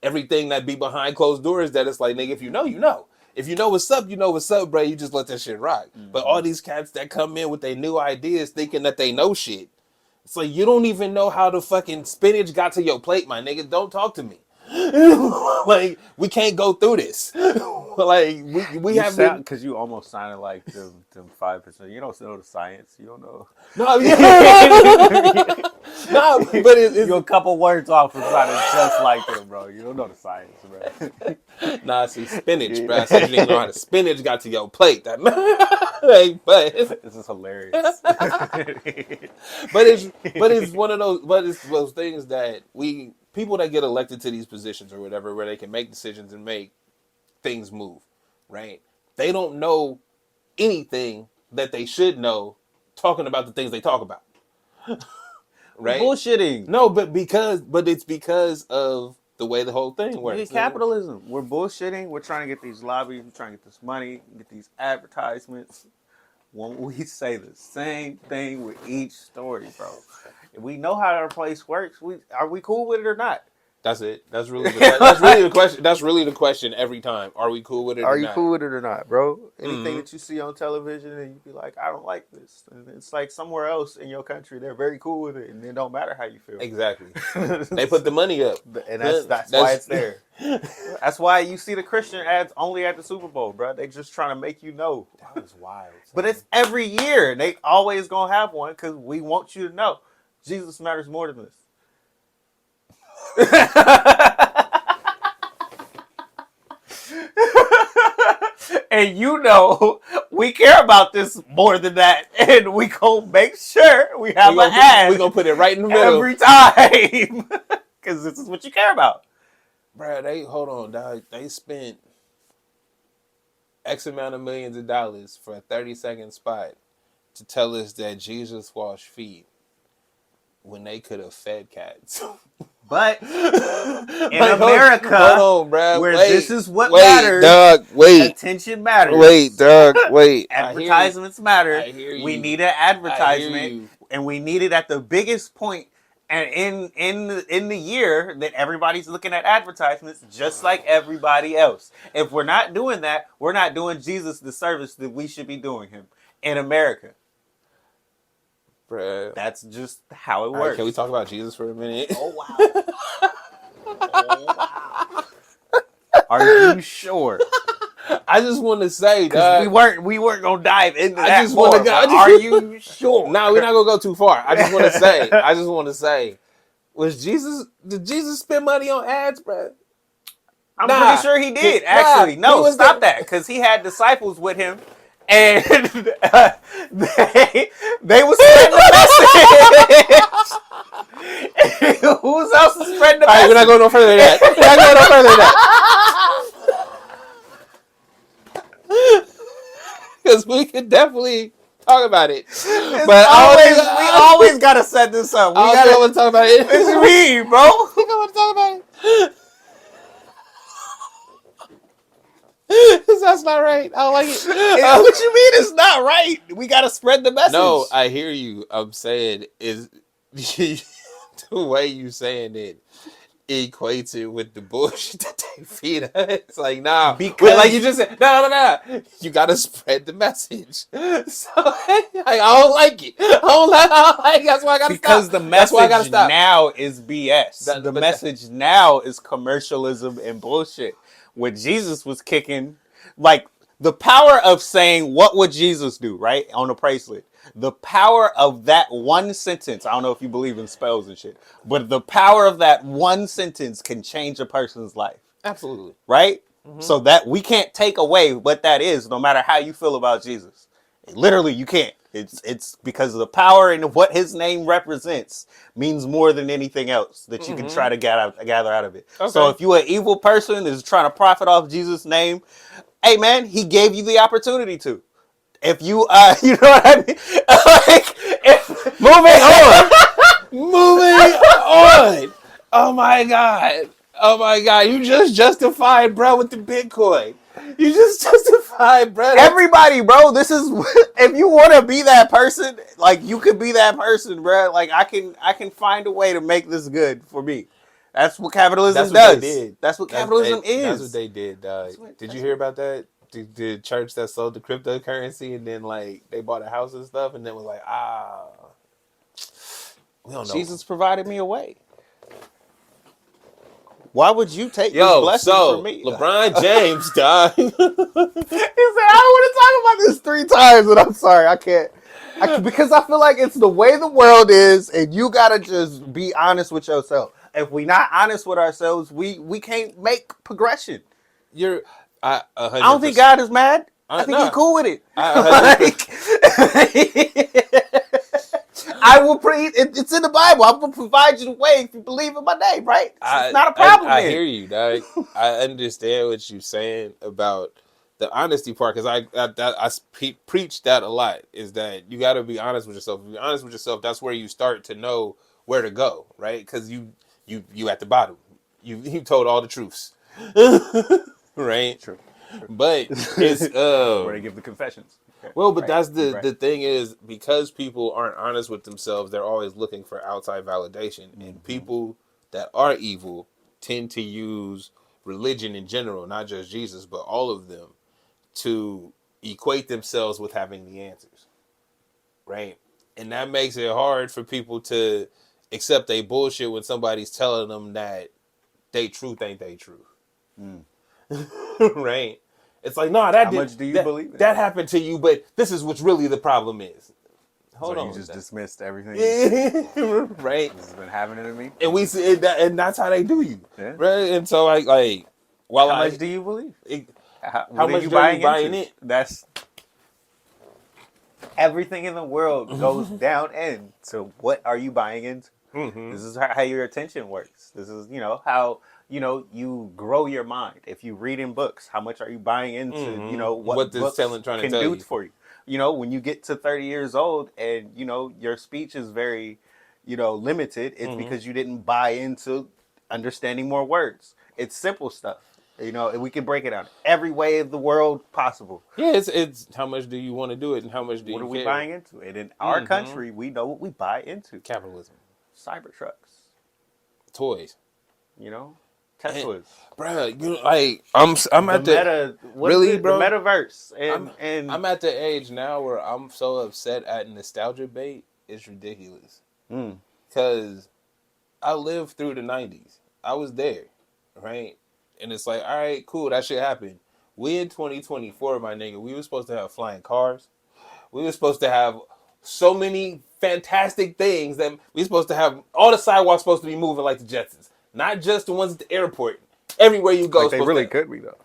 Everything that be behind closed doors, that it's like, nigga, if you know, you know. If you know what's up, you know what's up, bro. You just let that shit rock. But all these cats that come in with their new ideas thinking that they know shit, it's like, you don't even know how the fucking spinach got to your plate, my nigga. Don't talk to me. Like, we can't go through this. Like, we have been... Because you almost sounded like them 5%. You don't know the science. You don't know. No, no, but it's you're a couple words off from sounding just like them, bro. You don't know the science, bro. Nah, see, spinach, bro. I said you didn't know how the spinach got to your plate. That, like, but this is hilarious. but it's one of those. But it's those things that people that get elected to these positions or whatever, where they can make decisions and make things move, right? They don't know anything that they should know, talking about the things they talk about. Right? Bullshitting. No, but it's because of the way the whole thing works. It's capitalism. We're bullshitting. We're trying to get these lobbies. We're trying to get this money, get these advertisements. When we say the same thing with each story, bro. If we know how our place works, are we cool with it or not? That's it. That's really the question. That's really the question every time. Are we cool with it? Are you cool with it or not, bro? Anything that you see on television and you be like, I don't like this. And it's like somewhere else in your country, they're very cool with it, and it don't matter how you feel. Exactly. They put the money up, and that's why it's there. That's why you see the Christian ads only at the Super Bowl, bro. They just trying to make you know. That was wild. But it's every year, and they always gonna have one because we want you to know Jesus matters more than this. And you know we care about this more than that, and we gonna make sure we have an ad. We gonna put it right in the middle every time because this is what you care about, bro. Hold on, dog. They spent X amount of millions of dollars for a 30-second spot to tell us that Jesus washed feet when they could have fed cats. But in Like, America, hold on, bruh. where Wait, this is what wait, matters, dog. Wait, attention matters. wait, dog. Wait. Advertisements matter. I hear We you. need an I hear advertisement, you. and we need it at the biggest point. And in the year that everybody's looking at advertisements, just like everybody else. If we're not doing that, we're not doing Jesus the service that we should be doing him in America. Bruh. That's just how it All right, works. can we talk about Jesus for a minute? Oh wow! Oh wow! Are you sure? I just want to say, Because dog. we weren't gonna dive into I that just wanna more. go- But are you sure? No, we're not gonna go too far. I just want to say, did Jesus spend money on ads, bruh? I'm Nah. pretty sure he did. Actually, He no, was stop the- that, because he had disciples with him, and they was spreading the message. Who's else is spreading the All right, message? we're not going no further than that. We're not going no further than that. Because we could definitely talk about it. But We always gotta set this up. We I gotta. don't want to talk about it. It's me, bro. I don't want to talk about it. That's not right. I don't like it. What you mean it's not right? We gotta spread the message. No, I hear you. I'm saying is the way you saying it equates it with the bullshit that they feed us. It's like, nah, Because- like you just said, no. You gotta spread the message. So like, I don't like it. I don't like it. That's why I gotta because stop. the That's why I gotta message stop. now is BS. That- the but message now is commercialism and bullshit. What Jesus was kicking, like the power of saying, what would Jesus do, right? On a bracelet. The power of that one sentence, I don't know if you believe in spells and shit, but the power of that one sentence can change a person's life, Absolutely. right? So that we can't take away what that is, no matter how you feel about Jesus. Literally, you can't. It's because of the power and what his name represents means more than anything else that you can try to gather out of it. Okay. So if you're an evil person that's trying to profit off Jesus' name, hey man, he gave you the opportunity to. If you you know what I mean? Moving on. Moving on. Oh my god. You just justified, bro, with the Bitcoin. You just justified, bro. Everybody, bro, this is if you want to be that person, like you could be that person, bro. Like I can find a way to make this good for me. That's what capitalism does. They did. That's what capitalism is. That's what they did, dog. Did you hear about that? The church that sold the cryptocurrency and then like they bought a house and stuff and then was like, we don't know. Jesus provided me a way. Why would you take this blessing from me? LeBron James, dog. He said, I don't want to talk about this 3 times, and I'm sorry, I can't. Because I feel like it's the way the world is, and you gotta just be honest with yourself. If we not honest with ourselves, we can't make progression. I don't think God is mad. I think he's cool with it. I will pray. It's in the Bible. I will provide you the way if you believe in my name, right? It's not a problem. I hear you, dog. I understand what you're saying about the honesty part because I preach that a lot. Is that you got to be honest with yourself. If you're honest with yourself, that's where you start to know where to go, right? Because you at the bottom. You told all the truths, right? True. But it's where they give the confessions. Okay. Well, but Right. that's the thing is because people aren't honest with themselves, they're always looking for outside validation. And people that are evil tend to use religion in general, not just Jesus, but all of them, to equate themselves with having the answers. Right? And that makes it hard for people to accept they bullshit when somebody's telling them that they truth ain't they truth. Right? It's like, no, How much do you believe in? That happened to you, but this is what's really the problem is. Hold on. You just dismissed everything. Right? This has been happening to me. And we see that, and that's how they do you. Yeah. Right? And so How much do you believe? how What much are you are you buying into? it? That's everything in the world goes down into what are you buying into? Mm-hmm. This is how your attention works. This is, how, you grow your mind. If you read in books, how much are you buying into, what this books trying to can tell do you. for you? When you get to 30 years old and, your speech is very, limited, it's because you didn't buy into understanding more words. It's simple stuff. You know, and we can break it down every way of the world possible. Yeah, it's how much do you want to do it and how much do What you are we care? buying into? And in our country, we know what we buy into. Capitalism. Cybertrucks, Toys. you know, Teslas. Bruh, you like I'm at the Really, bro? The metaverse. And I'm at the age now where I'm so upset at nostalgia bait. It's ridiculous. Because I lived through the 90s. I was there, right? And it's like, all right, cool, that shit happened. We in 2024, my nigga, we were supposed to have flying cars. We were supposed to have so many fantastic things that we supposed to have. All the sidewalks supposed to be moving like the Jetsons. Not just the ones at the airport. Everywhere you go. like they really could be, though.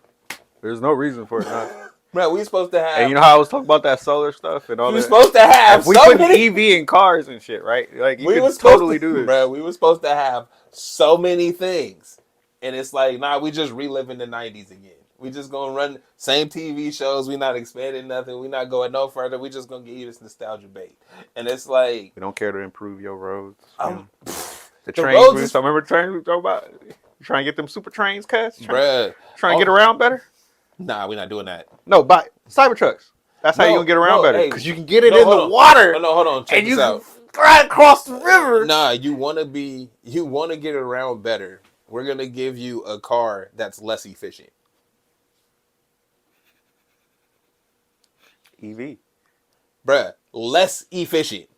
There's no reason for it not. Bro, we supposed to have. And you know how I was talking about that solar stuff and all that? We supposed to have. If we so put many... EV in cars and shit, right? Like, you we could was totally do this. Bro, we were supposed to have so many things. And it's like, nah, we just reliving the 90s again. We just gonna run same TV shows. We not expanding nothing. We not going no further. We just gonna give you this nostalgia bait. And it's like, we don't care to improve your roads. The the trains. roads I remember the trains we talk about. You trying to get them super trains, cuz? bruh. Trying to get around better? Nah, we're not doing that. No, but Cybertrucks. That's how you're gonna get around better. Hey, Because you can get it no, in the hold on. water. Oh, no, hold on. Check And this you out. can ride across the river. Nah, you want to get around better. We're going to give you a car that's less efficient. EV. Bruh, less efficient.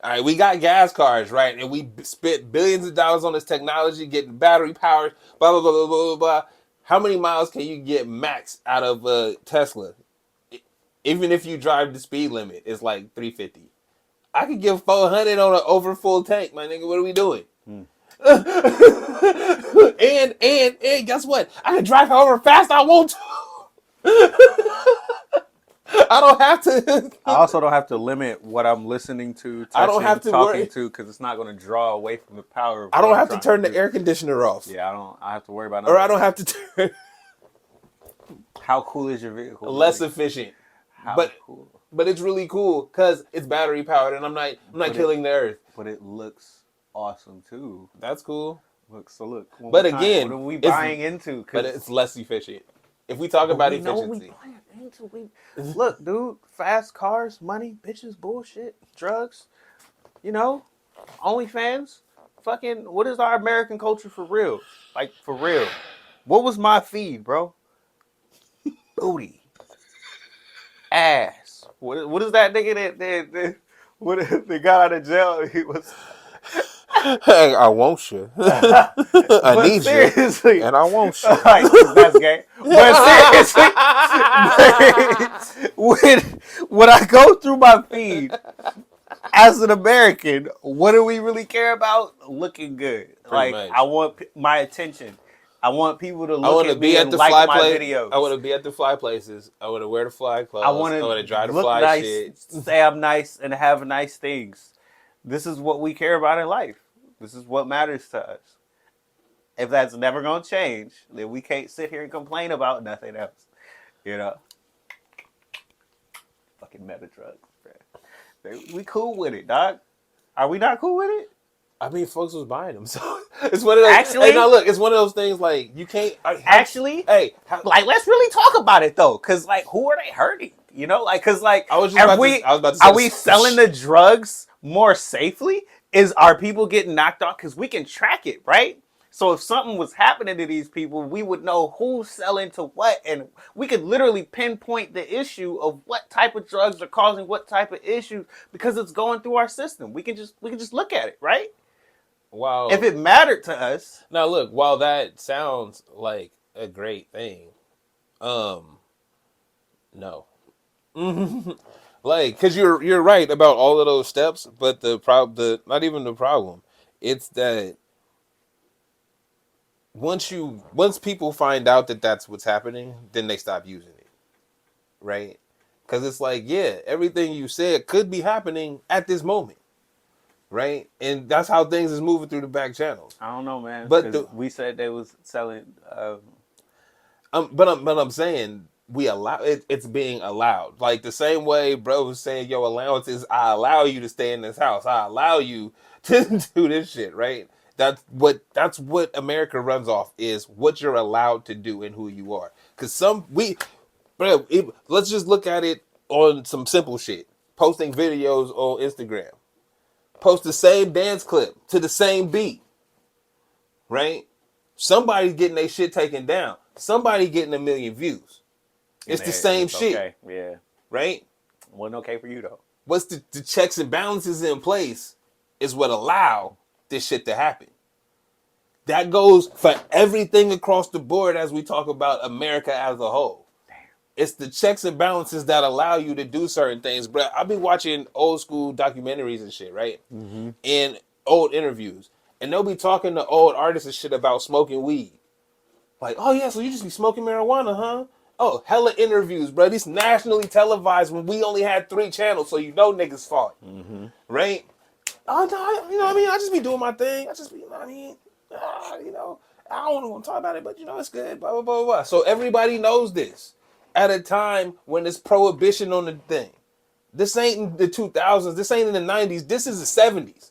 All right, we got gas cars, right? And we spent billions of dollars on this technology, getting battery powered, blah, blah, blah, blah, blah, blah. How many miles can you get max out of a Tesla? Even if you drive the speed limit, it's like 350. I could give 400 on an over full tank, my nigga. What are we doing? And guess what? I can drive however fast I want to. I don't have to. I also don't have to limit what I'm listening to, touching, I don't have to talking worry. to, because it's not going to draw away from the power of I don't what have I'm to trying turn the do. air conditioner off. Yeah, I have to worry about Or I don't have to turn. How cool is your vehicle? Less really? efficient. How cool. But it's really cool because it's battery powered and I'm not killing the earth. But it looks awesome too. That's cool. Look, one But more time, again, what are we it's- buying into? But it's less efficient. If we talk about we know what we efficiency. buying into. Look, dude, fast cars, money, bitches, bullshit, drugs. You know, OnlyFans. Fucking, what is our American culture for real? Like, for real. What was my feed, bro? Booty. Ass. What is that nigga that they got out of jail? He was. Hey, I want you. I need seriously, you. And I want you. Like, that's gay. But seriously, when I go through my feed as an American, what do we really care about? Looking good. Pretty like, much. I want my attention. I want people to I look want to at be me at and the like fly my place. videos. I want to be at the fly places. I want to wear the fly clothes. I want to drive the look fly nice, shit. say I'm nice, and have nice things. This is what we care about in life. This is what matters to us. If that's never going to change, then we can't sit here and complain about nothing else. You know? Fucking meta drugs, bro. We cool with it, dog. Are we not cool with it? I mean, folks was buying them, so it's one of those. Actually- hey, now look, it's one of those things like you can't. Actually, like, let's really talk about it, though. Because, like, who are they hurting? You know? Like, because, like, I was about to say are we selling the drugs more safely? Are people getting knocked off? Because we can track it, right? So if something was happening to these people, we would know who's selling to what, and we could literally pinpoint the issue of what type of drugs are causing what type of issues because it's going through our system. We can just look at it, right? Wow. If it mattered to us. Now look, while that sounds like a great thing, no. Like, because you're right about all of those steps, but not even the problem. It's that once people find out that that's what's happening, then they stop using it, right? Because it's like, yeah, everything you said could be happening at this moment, right? And that's how things is moving through the back channels. I don't know, man. But we said they was selling. But I'm saying we allow it. It's being allowed, like the same way bro was saying, "Yo, allowances. I allow you to stay in this house. I allow you to do this shit." Right? That's what America runs off, is what you're allowed to do and who you are. Because let's just look at it on some simple shit. Posting videos on Instagram. Post the same dance clip to the same beat. Right? Somebody's getting their shit taken down. Somebody getting 1 million views. It's the same shit. Okay. Yeah. Right? Wasn't okay for you though. What's the checks and balances in place is what allow this shit to happen. That goes for everything across the board as we talk about America as a whole. Damn. It's the checks and balances that allow you to do certain things. Bro, I've been watching old school documentaries and shit, right? Mm-hmm. And old interviews. And they'll be talking to old artists and shit about smoking weed. Like, oh yeah, so you just be smoking marijuana, huh? Oh, hella interviews, bro. These nationally televised when we only had 3 channels, so you know niggas fought. Mm-hmm. Right? Oh, no, you know what I mean? I just be doing my thing. I just be, you know what I mean? You know, I don't want to talk about it, but you know, it's good, blah, blah, blah, blah. So everybody knows this at a time when there's prohibition on the thing. This ain't in the 2000s. This ain't in the 90s. This is the 70s.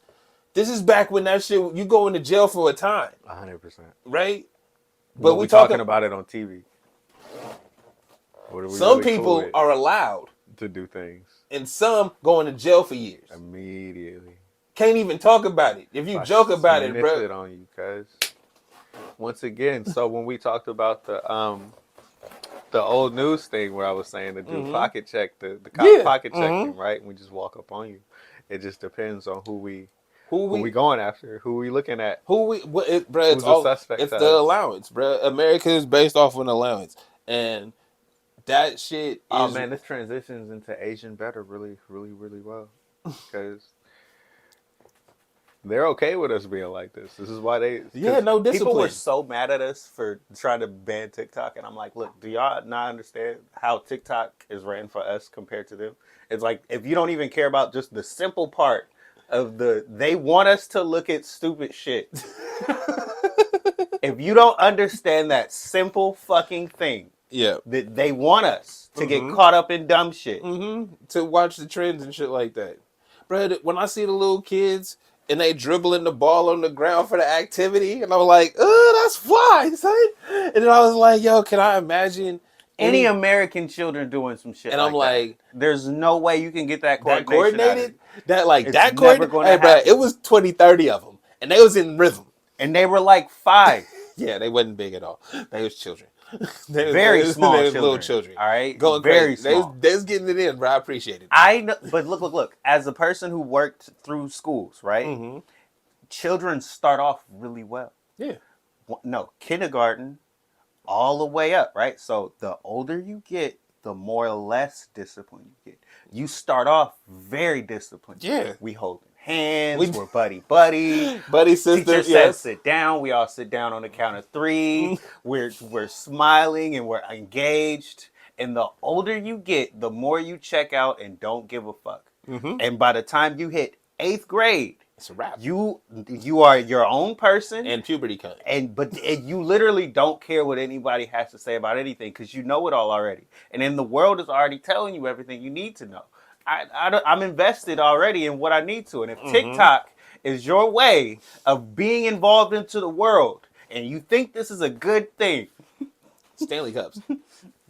This is back when that shit, you go into jail for a time. 100%. Right? But we talking about it on TV. Some people are allowed to do things. And some going to jail for years. Immediately. Can't even talk about it. If you joke about it, bro. It on you, cuz. Once again, so when we talked about the old news thing where I was saying to do pocket check, the pocket checking, right? And we just walk up on you. It just depends on who we going after, who we looking at, bro. It's the suspect. It's the allowance, bro. America is based off of an allowance, and that shit. Oh man, this transitions into Asian better really, really, really well, because they're okay with us being like this. This is why no discipline. People were so mad at us for trying to ban TikTok, and I'm like, look, do y'all not understand how TikTok is ran for us compared to them? It's like, if you don't even care about just the simple part of they want us to look at stupid shit. If you don't understand that simple fucking thing, that they want us to get caught up in dumb shit, to watch the trends and shit like that, bro. When I see the little kids and they dribbling the ball on the ground for the activity, and I'm like, oh, that's fly, son. And then I was like, yo, can I imagine any American children doing some shit? And I'm like, there's no way you can get that coordinated. Hey, bro, it was 20, 30 of them, and they was in rhythm, and they were like 5. Yeah, they wasn't big at all. They was children. Very small children. Little children. All right? Going very crazy. Small. They was getting it in, bro. I appreciate it. I know, but look. As a person who worked through schools, right? Children start off really well. Yeah. No, kindergarten all the way up, right? So the older you get, the more or less discipline you get. You start off very disciplined. Yeah. We holding hands, we're buddy. Buddy sister. Teacher says sit down. We all sit down on the count of 3. We're smiling and we're engaged. And the older you get, the more you check out and don't give a fuck. And by the time you hit 8th grade, it's a wrap. You are your own person, and puberty comes. But you literally don't care what anybody has to say about anything because you know it all already. And then the world is already telling you everything you need to know. I'm invested already in what I need to. And if TikTok is your way of being involved into the world, and you think this is a good thing, Stanley Cups.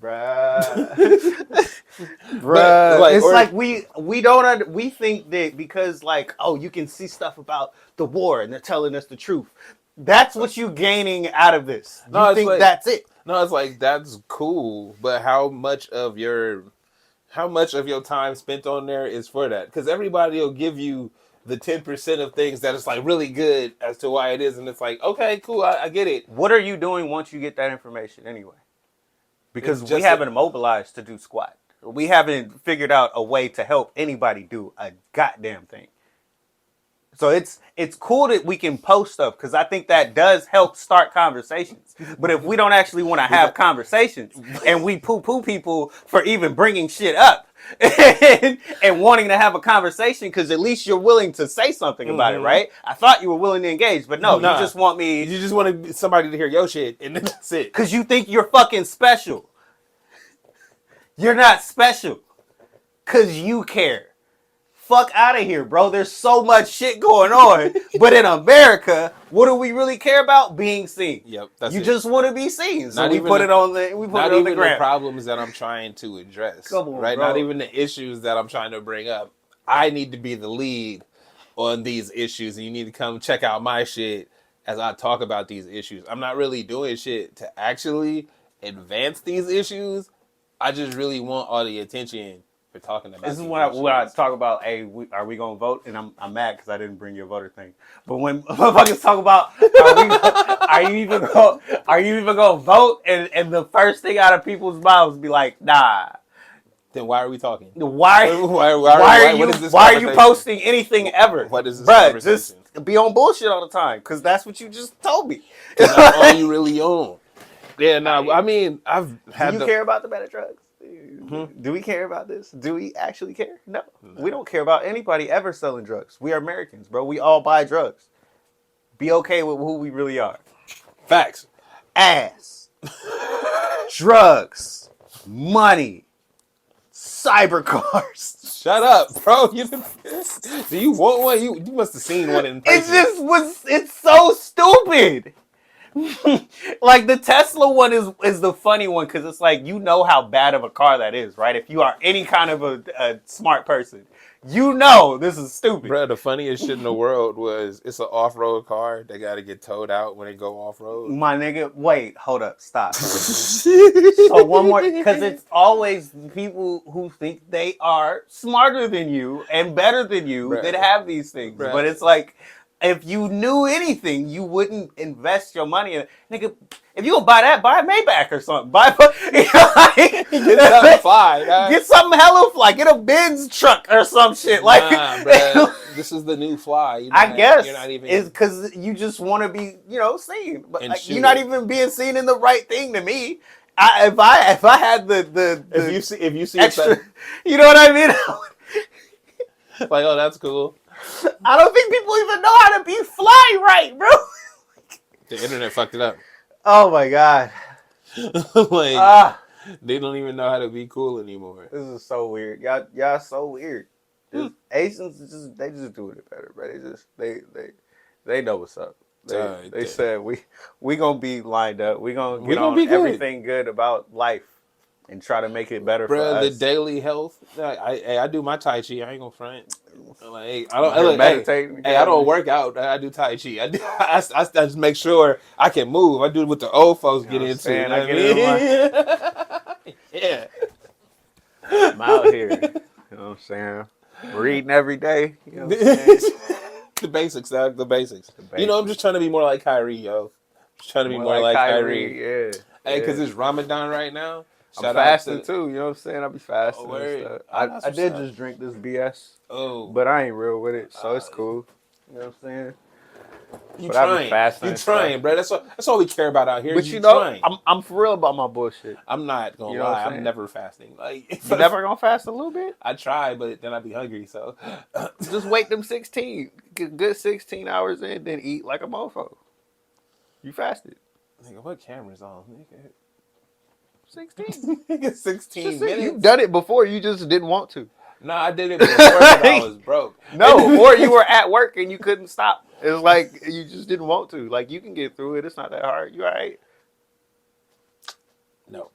Bruh. It's like we think that because like, oh, you can see stuff about the war and they're telling us the truth. That's what you gaining out of this. You think that's it. No, it's like, that's cool, but how much of your time spent on there is for that? Because everybody will give you the 10% of things that is like really good as to why it is, and it's like, okay, cool, I get it. What are you doing once you get that information anyway? Because we haven't mobilized to do squat. We haven't figured out a way to help anybody do a goddamn thing. So it's cool that we can post stuff because I think that does help start conversations. But if we don't actually want to have conversations and we poo-poo people for even bringing shit up and wanting to have a conversation because at least you're willing to say something about it, right? I thought you were willing to engage, but no, you just want me... You just want somebody to hear your shit and that's it. Because you think you're fucking special. You're not special. Because you care. Fuck out of here, bro. There's so much shit going on. But in America, What do we really care about? Being seen. Yep, that's you it. just want to be seen, so Not we even put the- it on the we put Not it on even the gram. problems that I'm trying to address. Come on, right? bro. Not even the issues that I'm trying to bring up. I need to be the lead on these issues, and you need to come check out my shit as I talk about these issues. I'm not really doing shit to actually advance these issues. I just really want all the attention for talking about. This is these when I issues. talk about, hey, are we gonna vote? And I'm mad because I didn't bring your voter thing. But when motherfuckers talk about, are you even gonna vote? And the first thing out of people's mouths be like, nah. Then why are we talking? Why what is this are you conversation? posting anything ever? What is this Bruh, conversation? just be on bullshit all the time because that's what you just told me. That's all you really own. Yeah, no, I mean, I've had Do you care about the better drugs? Do we care about this? Do we actually care? No. We don't care about anybody ever selling drugs. We are Americans, bro. We all buy drugs. Be okay with who we really are. Facts. Ass. Drugs. Money. Cyber cars. Shut up, bro. Do you want one? You must have seen one in person. It's so stupid. Like the Tesla one is the funny one because it's like, you know how bad of a car that is, right? If you are any kind of a smart person, you know this is stupid. Bro, the funniest shit in the world was it's an off-road car. They got to get towed out when they go off-road. My nigga, wait, hold up, stop. So one more, because it's always people who think they are smarter than you and better than you Bruh. that have these things. Bruh. But it's like, if you knew anything, you wouldn't invest your money in it. Nigga, if you gonna buy that, buy a Maybach or something. Get something fly, guys. Get something hella fly. Get a Benz truck or some shit. Like, Nah, bro. This is the new fly. I guess you're not even. it's because you just want to be, seen. But And like, shoot you're not it. even being seen in the right thing to me. If I had the if you see extra, you know what I mean? like, oh, that's cool. I don't think people even know how to be fly right, bro. The internet fucked it up. Oh my god. Like, they don't even know how to be cool anymore. This is so weird. Y'all so weird. Asians they just doing it better, bro. They know what's up. They said we gonna be lined up. We gonna get on be good. everything good about life and try to make it better for Bro, us. the daily health. I do my Tai Chi. I ain't gonna front. Like, I You're don't meditating. Hey, I don't work out. I do Tai Chi. I just make sure I can move. I do what the old folks get into. saying? You know I get what I mean? Yeah. I'm out here. You know what I'm saying? Reading every day. You know what I'm saying? The basics, dog. The basics. You know, I'm just trying to be more like Kyrie, yo. Just trying to be more like Kyrie. Yeah. Hey, because it's Ramadan right now. I'm fasting too, you know what I'm saying? I'll be fasting. Oh, and stuff. that's I what's did up. just drink this BS, Oh. but I ain't real with it, so it's cool. You know what I'm saying? You But I be trying. fasting You and trying, bro. That's all we care about out here. But you you know, trying. I'm for real about my bullshit. I'm not gonna You know what lie. I'm I'm saying? never fasting. Like, You never gonna fast a little bit? I try, but then I'd be hungry. So Just wait them 16, get good 16 hours in, then eat like a mofo. You fasted. nigga, what camera's on? Nigga, 16. nigga, 16 minutes. You've done it before, you just didn't want to. No, I did it before, but I was broke. No, or you were at work and you couldn't stop. It's like you just didn't want to. Like, you can get through it. It's not that hard. You all right? No.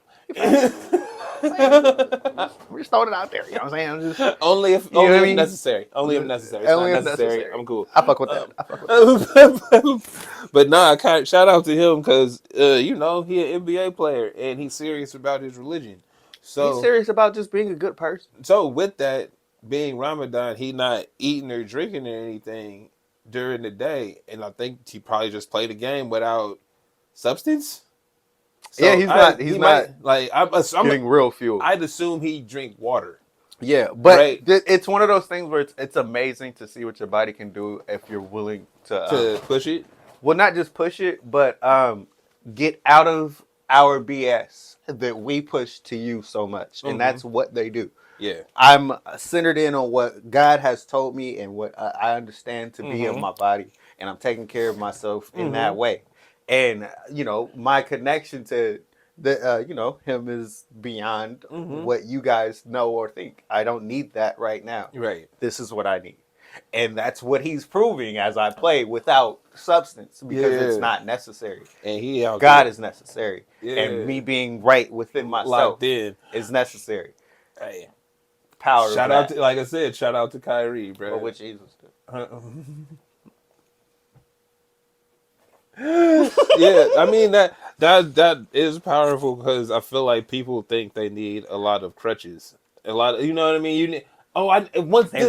We're just throwing it out there. You know what I'm saying? Only if know what I mean? necessary. Only if necessary. It's Only not if necessary. necessary. I'm cool. I fuck with that. But nah, shout out to him because he an NBA player and he's serious about his religion. So He's serious about just being a good person. So with that being Ramadan, he not eating or drinking or anything during the day, and I think he probably just played a game without substance. So Yeah, he's not I'm getting real fuel. I'd assume he drink water. Yeah, but Right. it's one of those things where it's amazing to see what your body can do if you're willing To push it. well, not just push it, but get out of our BS that we push to you so much, and that's what they do. Yeah. I'm centered in on what God has told me and what I understand to be of my body, and I'm taking care of myself in that way. And my connection to the him is beyond what you guys know or think. I don't need that right now. Right. This is what I need. And that's what he's proving as I play without substance because it's not necessary. And he out God there. is necessary. Yeah. And me being right within myself Locked in. is necessary. Hey. Power Shout of out that. to, like I said, shout out to Kyrie, bro. But what Jesus did. Yeah, I mean that is powerful because I feel like people think they need a lot of crutches, a lot of, you know what I mean. You need, once I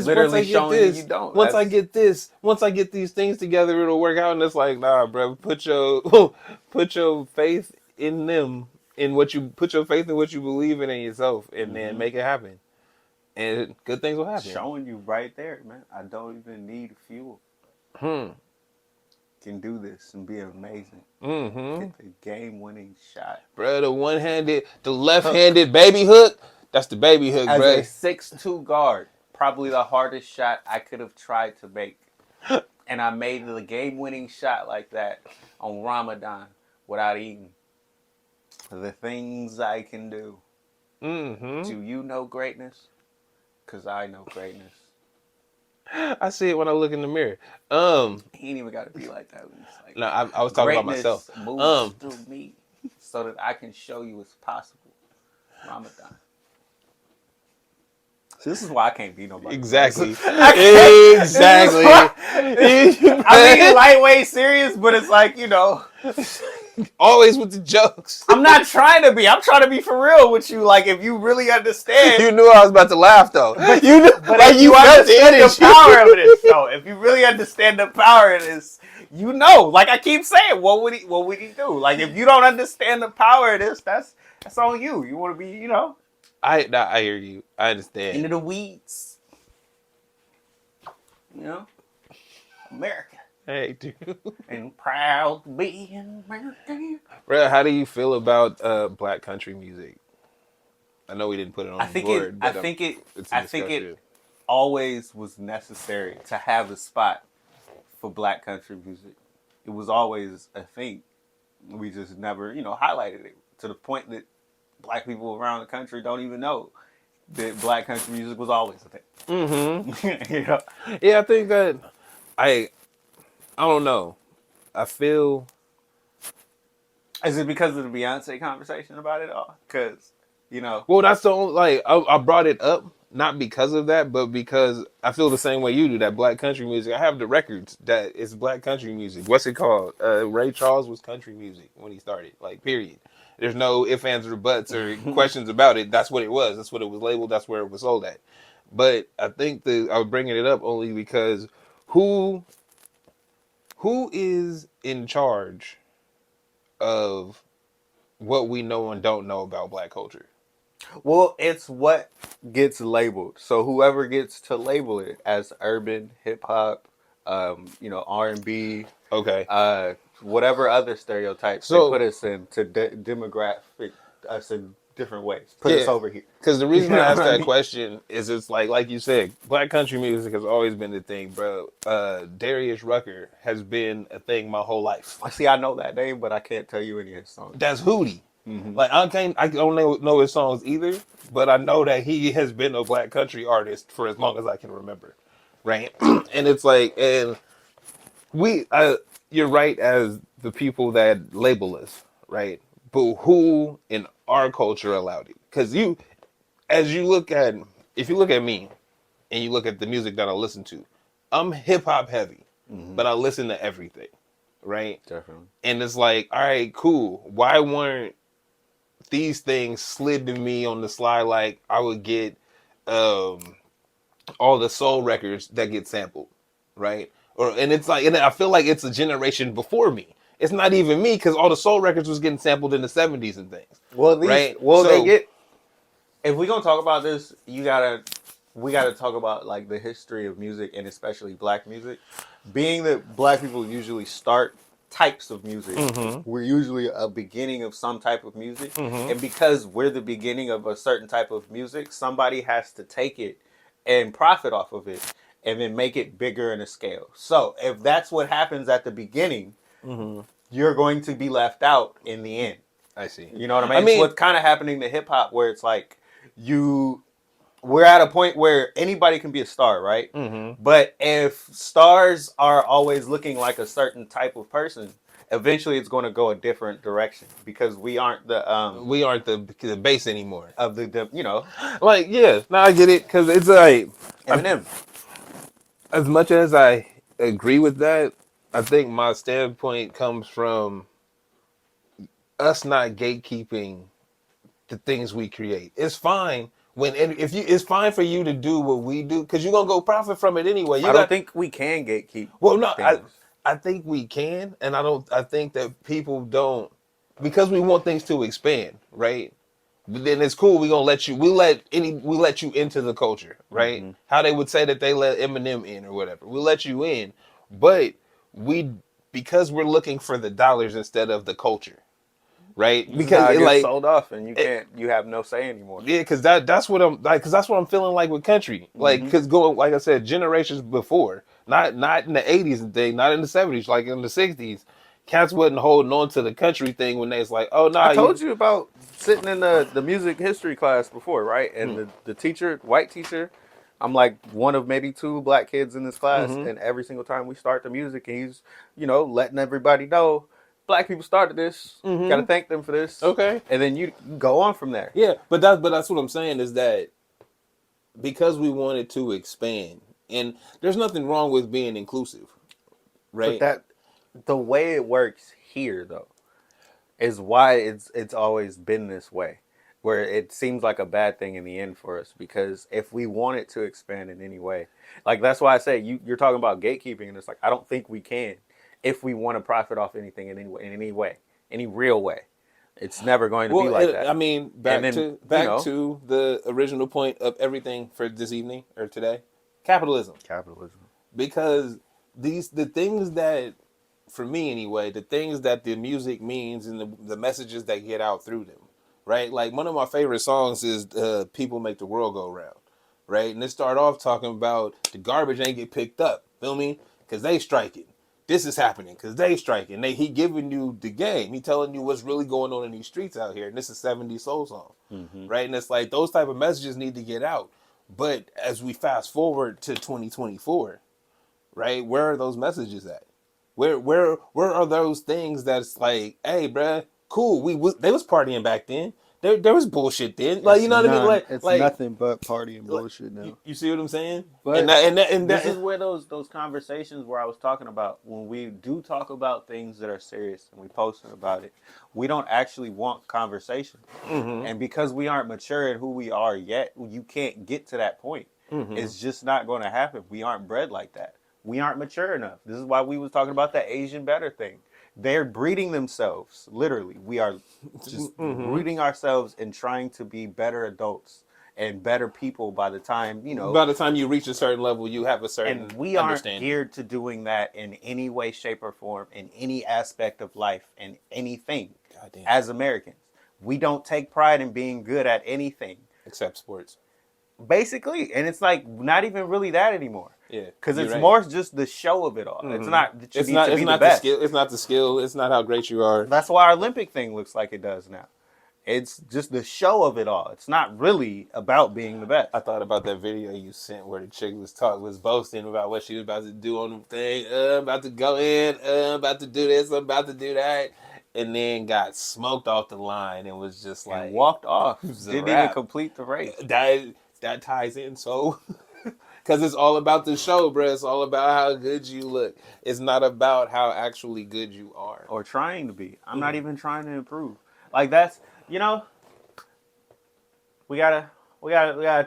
get this, you don't. once I get this, once I get these things together, it'll work out. And it's like, nah, bro, put your put your faith in them, in what you put your faith in what you believe in yourself, and then make it happen, and good things will happen. Showing you right there, man. I don't even need fuel. Can do this and be amazing. Get the game-winning shot, Bro, the left-handed baby hook. That's the baby hook, as bro. a 6'2" guard. Probably the hardest shot I could have tried to make, and I made the game-winning shot like that on Ramadan without eating. The things I can do. Do you know greatness? Because I know greatness. I see it when I look in the mirror. He ain't even got to be like that. It's like, No, I was talking about myself. Moves through me so that I can show you it's possible. Ramadan. See, this is why I can't be nobody. Exactly. Exactly. I mean, lightweight serious, but it's like, you know. Always with the jokes. I'm not trying to be. I'm trying to be for real with you. Like, if you really understand. You knew I was about to laugh, though. You knew, But like, if you understand the energy. power of this, though, if you really understand the power of this, you know. Like I keep saying, what would he do? Like, if you don't understand the power of this, that's on you. You want to be, you know. I hear you. I understand. Into the weeds. You know? America. Hey, dude. And proud to be an American. Bro, how do you feel about black country music? I know we didn't put it on the board. I think it always was necessary to have a spot for black country music. It was always a thing. We just never, you know, highlighted it to the point that black people around the country don't even know that black country music was always a thing. You know? Yeah, I think that I don't know. I feel. Is it because of the Beyonce conversation about it all? Because, you know. Well, that's the only, like, I brought it up, not because of that, but because I feel the same way you do, that black country music. I have the records that it's black country music. What's it called? Ray Charles was country music when he started, like, period. There's no ifs, ands, or buts or questions about it. That's what it was. That's what it was labeled. That's where it was sold at. But I think that I was bringing it up only because who is in charge of what we know and don't know about black culture? Well, it's what gets labeled. So whoever gets to label it as urban, hip hop, you know, R&B, Okay. Whatever other stereotypes So- they put us in to demographic us in different ways. Put us over here. Because the reason You know I asked what I that mean? question is it's like you said, black country music has always been the thing, bro. Darius Rucker has been a thing my whole life. See, I know that name, but I can't tell you any of his songs. That's Hootie. Like I don't know his songs either, but I know that he has been a black country artist for as long as I can remember, right? And it's like, and you're right as the people that label us, right? But who in our culture allowed it? Because if you look at me, and you look at the music that I listen to, I'm hip hop heavy, but I listen to everything, right? Definitely. And it's like, all right, cool. Why weren't these things slid to me on the slide? Like I would get all the soul records that get sampled, right? And it's like, and I feel like it's a generation before me. It's not even me because all the soul records was getting sampled in the 70s and things. Well, right? they get. If we're gonna talk about this, we gotta talk about like the history of music and especially black music. Being that black people usually start types of music, we're usually a beginning of some type of music, and because we're the beginning of a certain type of music, somebody has to take it and profit off of it, and then make it bigger in a scale. So if that's what happens at the beginning, you're going to be left out in the end. I see. You know what I mean? It's what's kind of happening to hip hop, where it's like we're at a point where anybody can be a star, right? Mm-hmm. But if stars are always looking like a certain type of person, eventually it's going to go a different direction because we aren't We aren't the base anymore. of the Like, yeah, no, I get it because it's like Eminem. as much as I agree with that, I think my standpoint comes from us not gatekeeping the things we create. It's fine when if you it's fine for you to do what we do because you're gonna go profit from it anyway. I don't think we can gatekeep. Well, no, things. I think we can, and I think that people don't because we want things to expand, right? But then it's cool. We let you into the culture, right? Mm-hmm. How they would say that they let Eminem in or whatever. We let you in, but we because we're looking for the dollars instead of the culture, right? Because it it, gets like sold off and you have no say anymore. yeah, because that's what I'm like. Because that's what I'm feeling like with country. Like, because going like I said, generations before, not in the '80s and thing, not in the '70s, like in the '60s, cats wasn't holding on to the country thing when they was like, oh no, I told you about sitting in the music history class before, right? And the teacher, white teacher, I'm like one of maybe two black kids in this class, and every single time we start the music, and he's letting everybody know black people started this. Got to thank them for this. Okay. And then you go on from there. Yeah, but that's what I'm saying is that because we wanted to expand, and there's nothing wrong with being inclusive, right? But the way it works here, though, is why it's always been this way, where it seems like a bad thing in the end for us. Because if we want it to expand in any way, like that's why I say you're talking about gatekeeping, and it's like I don't think we can if we want to profit off anything in any way, any real way. It's never going to be like that. I mean, back then, to the original point of everything for this evening or today, capitalism. Capitalism. Because the things that, for me anyway, the things that the music means and the messages that get out through them, right? Like one of my favorite songs is "People Make the World Go Round," right? And it start off talking about the garbage ain't get picked up, feel me? Because they striking. This is happening because they striking. He giving you the game. He telling you what's really going on in these streets out here. And this is 70s soul song, right? And it's like those type of messages need to get out. But as we fast forward to 2024, right? Where are those messages at? Where are those things that's like, hey, bruh, cool. They was partying back then. There was bullshit then. Like, you know what I mean? Like, It's like nothing but party and bullshit now. you see what I'm saying? But and This is where those conversations where I was talking about when we do talk about things that are serious and we posting about it, we don't actually want conversation. And because we aren't mature in who we are yet, you can't get to that point. It's just not going to happen. We aren't bred like that. We aren't mature enough. This is why we was talking about the Asian better thing. They're breeding themselves. Literally, we are just breeding ourselves and trying to be better adults and better people by the time, by the time you reach a certain level, you have a certain and we aren't understanding. geared to doing that in any way, shape, or form, in any aspect of life, and anything. Goddamn. As Americans, we don't take pride in being good at anything. Except sports. Basically, and it's like not even really that anymore. Yeah, because it's you're right. more just the show of it all. It's not. That you It's need not. to It's be not the the best. skill. It's not the skill. It's not how great you are. That's why our Olympic thing looks like it does now. It's just the show of it all. It's not really about being the best. I thought about that video you sent where the chick was boasting about what she was about to do on the thing. I'm about to go in. I'm about to do this. I'm about to do that. And then got smoked off the line and was just like And walked off. was a Didn't wrap. even complete the race. That ties in so. Because it's all about the show, bro. It's all about how good you look. It's not about how actually good you are. Or trying to be. I'm not even trying to improve. Like that's, we gotta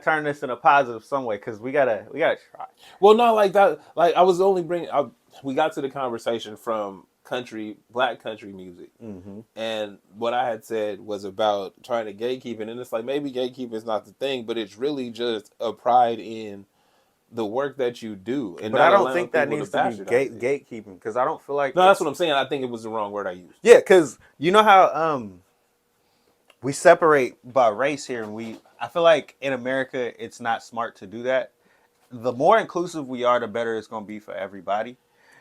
turn this in a positive some way because we gotta try. Well, no, like that. Like I was only we got to the conversation from black country music, and what I had said was about trying to gatekeep it, and it's like maybe gatekeeping is not the thing, but it's really just a pride in the work that you do. And but I don't think that needs to be gatekeeping because I don't feel like. No, that's what I'm saying. I think it was the wrong word I used. Yeah, because you know how we separate by race here, and I feel like in America it's not smart to do that. The more inclusive we are, the better it's going to be for everybody.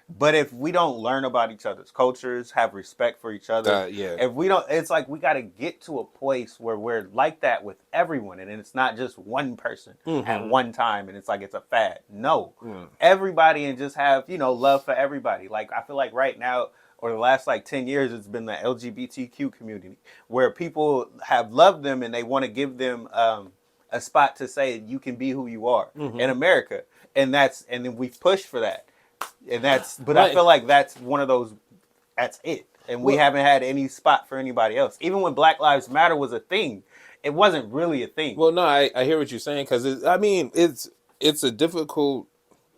But if we don't learn about each other's cultures, have respect for each other, Yeah. if we don't, it's like we got to get to a place where we're like that with everyone, and it's not just one person at one time, and it's like it's a fad. No, everybody, and just have love for everybody. Like I feel like right now, or the last like 10 years, it's been the LGBTQ community where people have loved them and they want to give them a spot to say you can be who you are in America, and then we've pushed for that. And but I feel like that's one of those, that's it. And we haven't had any spot for anybody else. Even when Black Lives Matter was a thing, it wasn't really a thing. Well, no, I hear what you're saying, because it's a difficult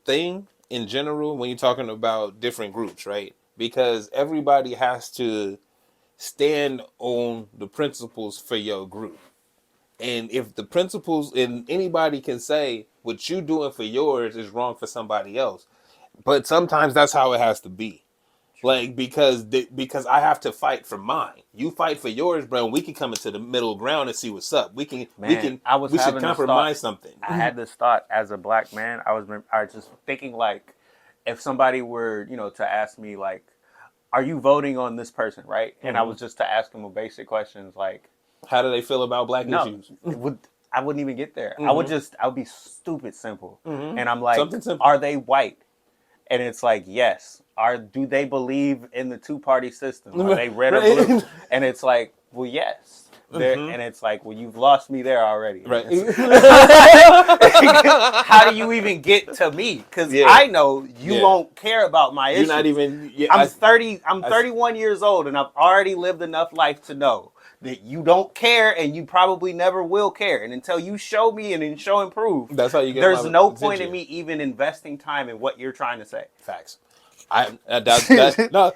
thing in general when you're talking about different groups, right? Because everybody has to stand on the principles for your group. And if the principles, and anybody can say what you doing for yours is wrong for somebody else. But sometimes that's how it has to be. Like, because I have to fight for mine. You fight for yours, bro, and we can come into the middle ground and see what's up. We should compromise something. I had this thought as a black man. I was just thinking, like, if somebody were, to ask me, like, are you voting on this person, right? And I was just to ask them a basic questions like, how do they feel about black issues? I wouldn't even get there. I would be stupid simple. And I'm like, something simple. Are they white? And it's like, yes. Do they believe in the two-party system? Are they red or blue? And it's like, well, yes. And it's like, well, you've lost me there already. Right. How do you even get to me? Because I know you won't care about my issues. You're not even. Yeah, I'm 31 years old, and I've already lived enough life to know that you don't care, and you probably never will care. And until you show me and then show and prove, that's how you get. There's no point in me even investing time in what you're trying to say. Facts. No,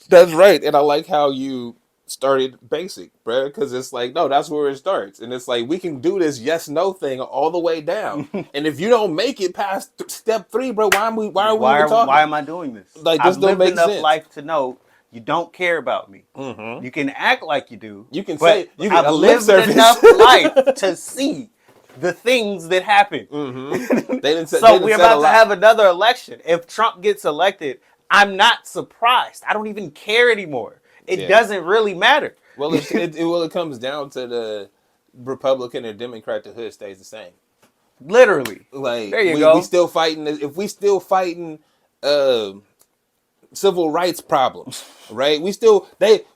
that's right, and I like how you started basic, bro, because it's like, no, that's where it starts, and it's like we can do this yes/no thing all the way down, and if you don't make it past step 3, bro, why are we even talking? Why am I doing this? Like, this don't make sense. I've lived enough life to know you don't care about me. You can act like you do. You can say you can I've lived enough life to see the things that happen. So we're about to have another election. If Trump gets elected, I'm not surprised. I don't even care anymore. It doesn't really matter. Well, it comes down to the Republican or Democrat. The hood stays the same. Literally. Like, there you go. We still fighting. If we still fighting civil rights problems, right?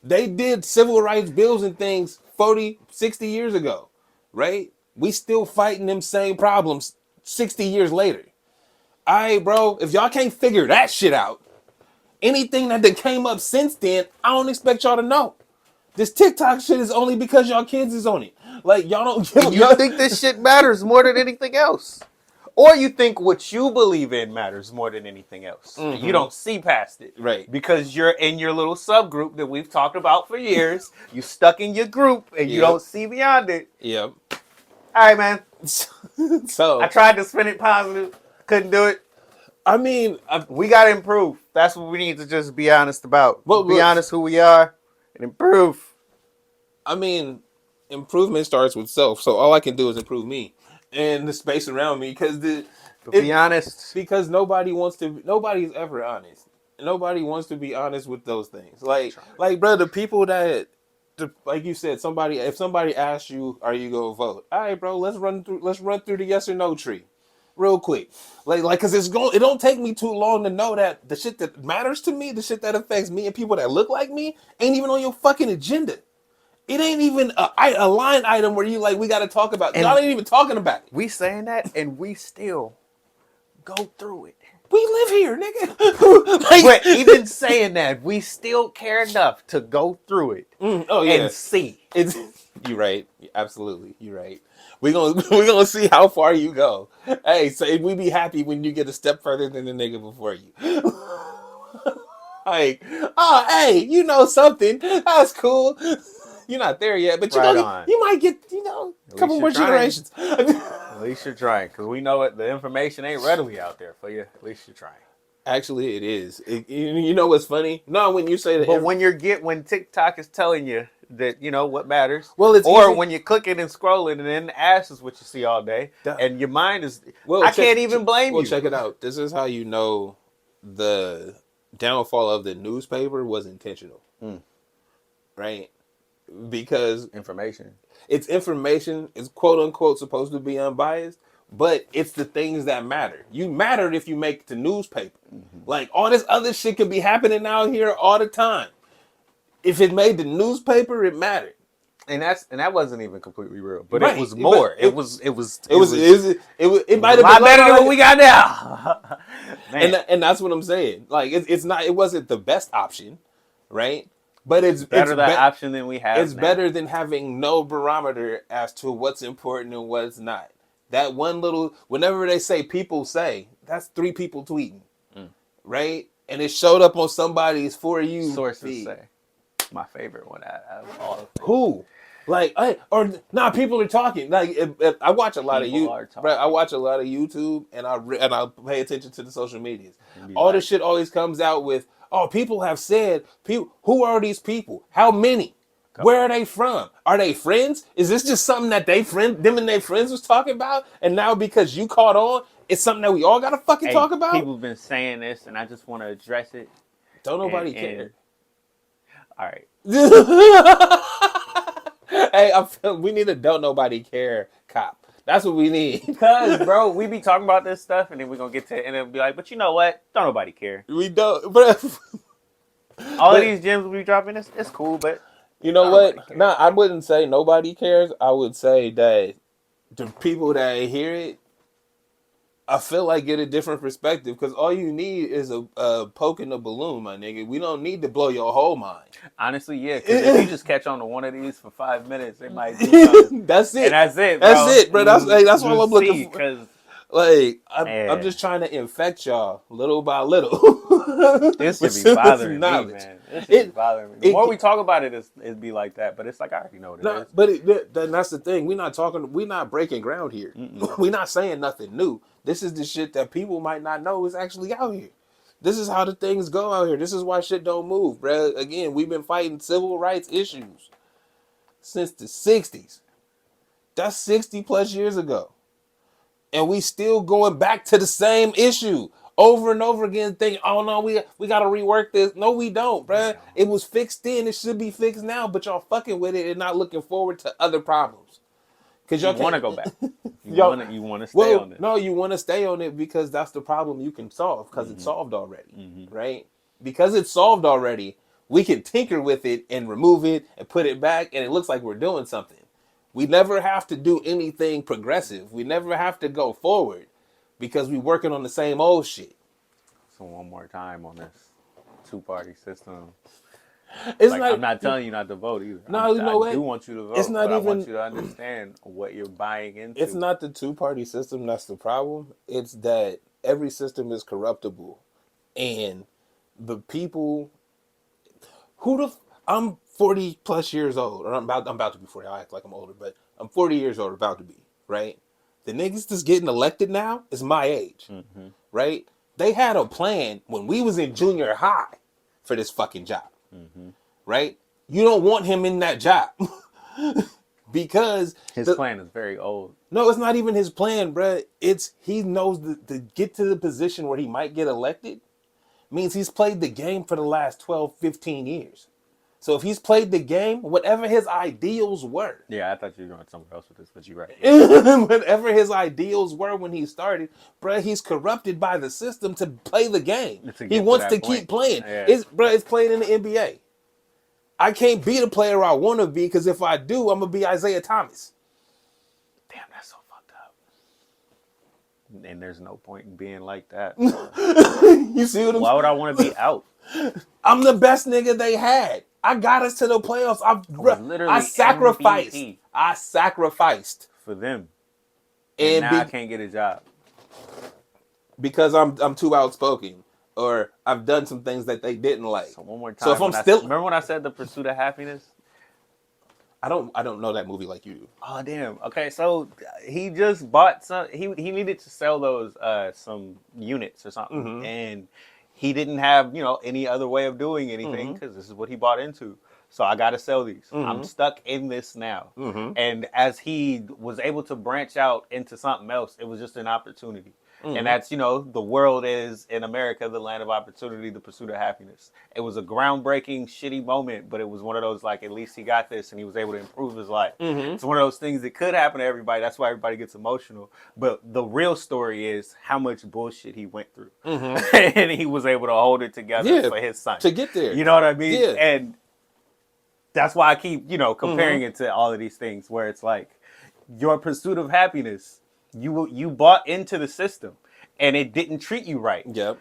They did civil rights bills and things 40, 60 years ago, right? We still fighting them same problems 60 years later. All right, bro, if y'all can't figure that shit out, anything that came up since then, I don't expect y'all to know. This TikTok shit is only because y'all kids is on it. Like, y'all don't give You think this shit matters more than anything else? Or you think what you believe in matters more than anything else. You don't see past it. Right. Because you're in your little subgroup that we've talked about for years. You stuck in your group and you don't see beyond it. Yep. All right, man. So I tried to spin it positive. Couldn't do it. I mean, we got to improve. That's what we need to just be honest about. Be honest who we are and improve. I mean, improvement starts with self. So all I can do is improve me and the space around me, because be honest. Because nobody's ever honest. Nobody wants to be honest with those things. Like, bro, the people that, like you said, if somebody asks you, are you gonna vote? All right, bro, let's run through the yes or no tree real quick. Like, cause it don't take me too long to know that the shit that matters to me, the shit that affects me and people that look like me, ain't even on your fucking agenda. It ain't even a line item where you like, we got to talk about. Y'all ain't even talking about it. We saying that, and we still go through it. We live here, nigga. But even saying that, we still care enough to go through it and see. You're right. Absolutely, you're right. We're gonna see how far you go. Hey, so we be happy when you get a step further than the nigga before you. Like, oh, hey, you know something? That's cool. You're not there yet, but you might get, a couple more generations. At least you're trying, because we know the information ain't readily out there for you. At least you're trying. Actually, it is. You know what's funny? No, when you say that. But when TikTok is telling you that, what matters. Well, it's or easy. when you're clicking and scrolling and then the ass is what you see all day. And your mind is, I can't even blame you. Well, check it out. This is how you know the downfall of the newspaper was intentional, right? Because Information. it's information, it's quote unquote supposed to be unbiased, but it's the things that matter. You mattered if you make the newspaper. Like all this other shit could be happening out here all the time. If it made the newspaper, it mattered. And that wasn't even completely real, but Right, it was more. but It was it might a have lot been better than like, what we got now. Man, and that's what I'm saying. Like it wasn't the best option, right? But it's better that option than we have. It's better than having no barometer as to what's important and what's not. That one little, whenever they say people say, that's 3 people tweeting, right? And it showed up on somebody's For You Sources feed. say. My favorite one out of all of them. Who? Like, people are talking. Like, if I watch a lot of I watch a lot of YouTube, and I pay attention to the social medias. All this shit always comes out with, oh, people have said, who are these people? How many? Where are they from? Are they friends? Is this just something that them and their friends was talking about? And now because you caught on, it's something that we all gotta fucking talk about? People have been saying this, and I just want to address it. Don't nobody care. All right. Hey, we need a don't nobody care cop. That's what we need. Because, bro, we be talking about this stuff, and then we're going to get to it, and it'll be like, but you know what? Don't nobody care. We don't. But All of these gems we dropping, it's cool, but... You know what? No, I wouldn't say nobody cares. I would say that the people that hear it, I feel like get a different perspective, because all you need is a poke in the balloon, my nigga. We don't need to blow your whole mind. Honestly, yeah, because if you just catch on to one of these for 5 minutes, it might do something. That's it. And that's it, bro. That's it, bro. That's what I'm looking for. Cause, like, I'm just trying to infect y'all little by little. This should be bothering me, man. This should be bothering me. The more we talk about it, it'd be like that. But it's like, I already know what it is. But that's the thing. We're not breaking ground here. We're not saying nothing new. This is the shit that people might not know is actually out here. This is how the things go out here. This is why shit don't move, bro. Again, we've been fighting civil rights issues since the 60s. That's 60 plus years ago. And we still going back to the same issue over and over again, thinking, oh no, we got to rework this. No, we don't, bruh. It was fixed then. It should be fixed now, but y'all fucking with it and not looking forward to other problems. Because y'all want to go back. You want to stay on it. No, you want to stay on it because that's the problem you can solve, because it's solved already, right? Because it's solved already, we can tinker with it and remove it and put it back, and it looks like we're doing something. We never have to do anything progressive. We never have to go forward because we're working on the same old shit. So one more time on this 2-party system. It's like, I'm not telling you not to vote either. No, you know what? I do want you to vote, I want you to understand what you're buying into. It's not the 2-party system that's the problem. It's that every system is corruptible. And the people... I'm 40 plus years old, or I'm about to be 40. I act like I'm older, but I'm 40 years old, about to be, right? The niggas that's getting elected now is my age, right? They had a plan when we was in junior high for this fucking job, right? You don't want him in that job because his plan is very old. No, it's not even his plan, bruh. It's he knows to get to the position where he might get elected means he's played the game for the last 12, 15 years. So if he's played the game, whatever his ideals were. Yeah, I thought you were going somewhere else with this, but you're right. Whatever his ideals were when he started, bruh, he's corrupted by the system to play the game. He wants to keep playing. Yeah. It's playing in the NBA. I can't be the player I want to be because if I do, I'm going to be Isaiah Thomas. Damn, that's so fucked up. And there's no point in being like that. You see what I'm saying? Why would I want to be out? I'm the best nigga they had. I got us to the playoffs. I sacrificed. MVP. I sacrificed for them, and now I can't get a job because I'm too outspoken, or I've done some things that they didn't like. So one more time. So if remember when I said the pursuit of happiness? I don't know that movie like you do. Oh damn. Okay, so he just bought some. He needed to sell those some units or something, and he didn't have, any other way of doing anything because this is what he bought into. So I got to sell these. I'm stuck in this now. And as he was able to branch out into something else, it was just an opportunity. And that's, you know, the world is in America, the land of opportunity, the pursuit of happiness. It was a groundbreaking, shitty moment, but it was one of those, like, at least he got this and he was able to improve his life. It's one of those things that could happen to everybody. That's why everybody gets emotional. But the real story is how much bullshit he went through. And he was able to hold it together for his son. To get there. You know what I mean? Yeah. And that's why I keep, you know, comparing it to all of these things where it's like your pursuit of happiness, you bought into the system and it didn't treat you right. Yep.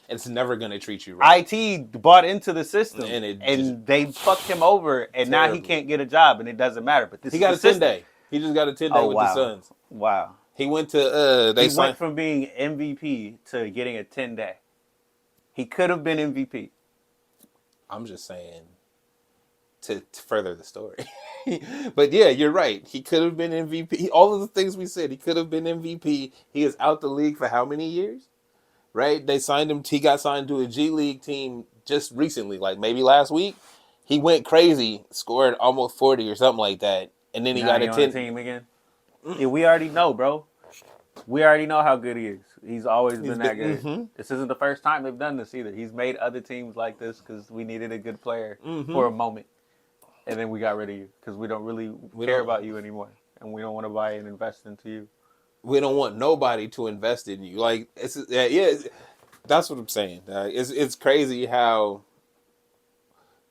It's never going to treat you right. IT bought into the system and they fucked him over and now he can't get a job and it doesn't matter. But he got a 10-day. He just got a 10-day with the Suns. Wow. He went to he went from being MVP to getting a 10-day. He could have been MVP. I'm just saying to further the story. But yeah, you're right. He could have been MVP. All of the things we said, he could have been MVP. He is out the league for how many years? Right? They signed him. He got signed to a G League team just recently, like maybe last week. He went crazy, scored almost 40 or something like that, and then he got a 10 team again. Yeah, we already know, bro. We already know how good he is. He's always been that good. This isn't the first time they've done this either. He's made other teams like this because we needed a good player for a moment. And then we got rid of you because we don't really care about you anymore. And we don't want to buy and invest into you. We don't want nobody to invest in you. Like, that's what I'm saying. It's crazy how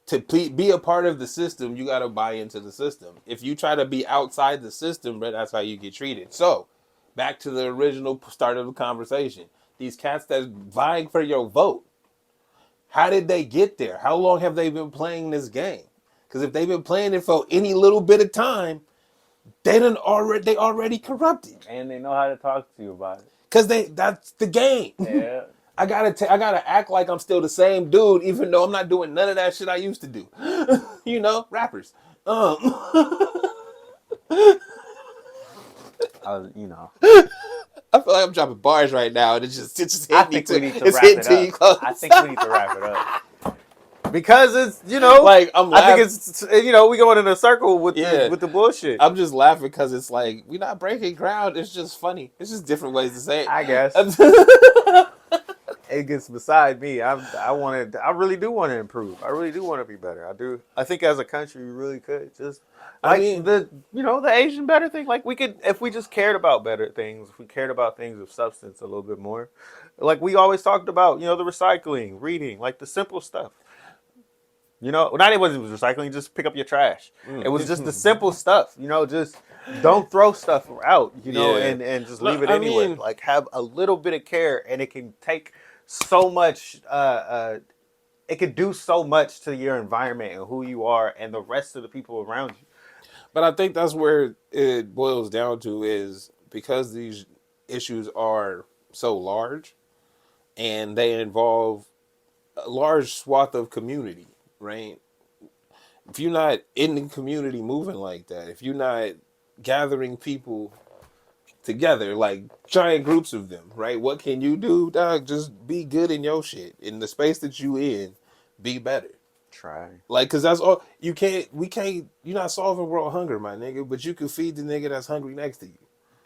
to be a part of the system, you got to buy into the system. If you try to be outside the system, but that's how you get treated. So, back to the original start of the conversation. These cats that's vying for your vote, how did they get there? How long have they been playing this game? Because if they've been playing it for any little bit of time, they already corrupted. And they know how to talk to you about it. Because that's the game. Yeah. I gotta act like I'm still the same dude, even though I'm not doing none of that shit I used to do. You know, rappers. You know. I feel like I'm dropping bars right now, and it's just I think we need to wrap it up. I think we need to wrap it up. Because it's, you know, like I'm I think it's, you know, we going in a circle with the bullshit. I'm just laughing because it's like we're not breaking ground. It's just funny. It's just different ways to say it. I guess. It gets beside me. I really do want to improve. I really do want to be better. I do. I think as a country, we really could just. Like the Asian better thing. Like we could, if we just cared about better things, if we cared about things of substance a little bit more, like we always talked about, you know, the recycling, reading, like the simple stuff. You know, not even was recycling, just pick up your trash. It was just the simple stuff, you know, just don't throw stuff out, you know, and just leave it anywhere. Like have a little bit of care and it can take so much, it could do so much to your environment and who you are and the rest of the people around you. But I think that's where it boils down to is because these issues are so large and they involve a large swath of community. Right? If you're not in the community moving like that, if you're not gathering people together, like giant groups of them, right? What can you do, dog? Just be good in your shit. In the space that you in, be better. Try. Like, cause that's all you can't, you're not solving world hunger, my nigga, but you can feed the nigga that's hungry next to you.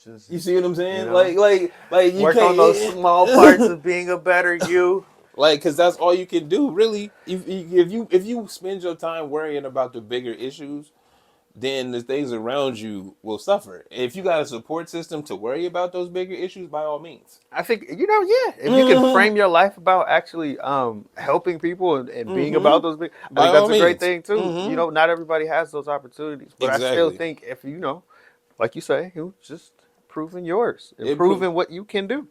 Just, you see what I'm saying? You know, like you work can't, on those small parts of being a better you. Like, cause that's all you can do, really. If you spend your time worrying about the bigger issues, then the things around you will suffer. If you got a support system to worry about those bigger issues, by all means. I think, you know, if you can frame your life about actually helping people and being about those big, I think that's a great thing too. You know, not everybody has those opportunities, but I still think if you know, like you say, you just improving yours, improving what you can do.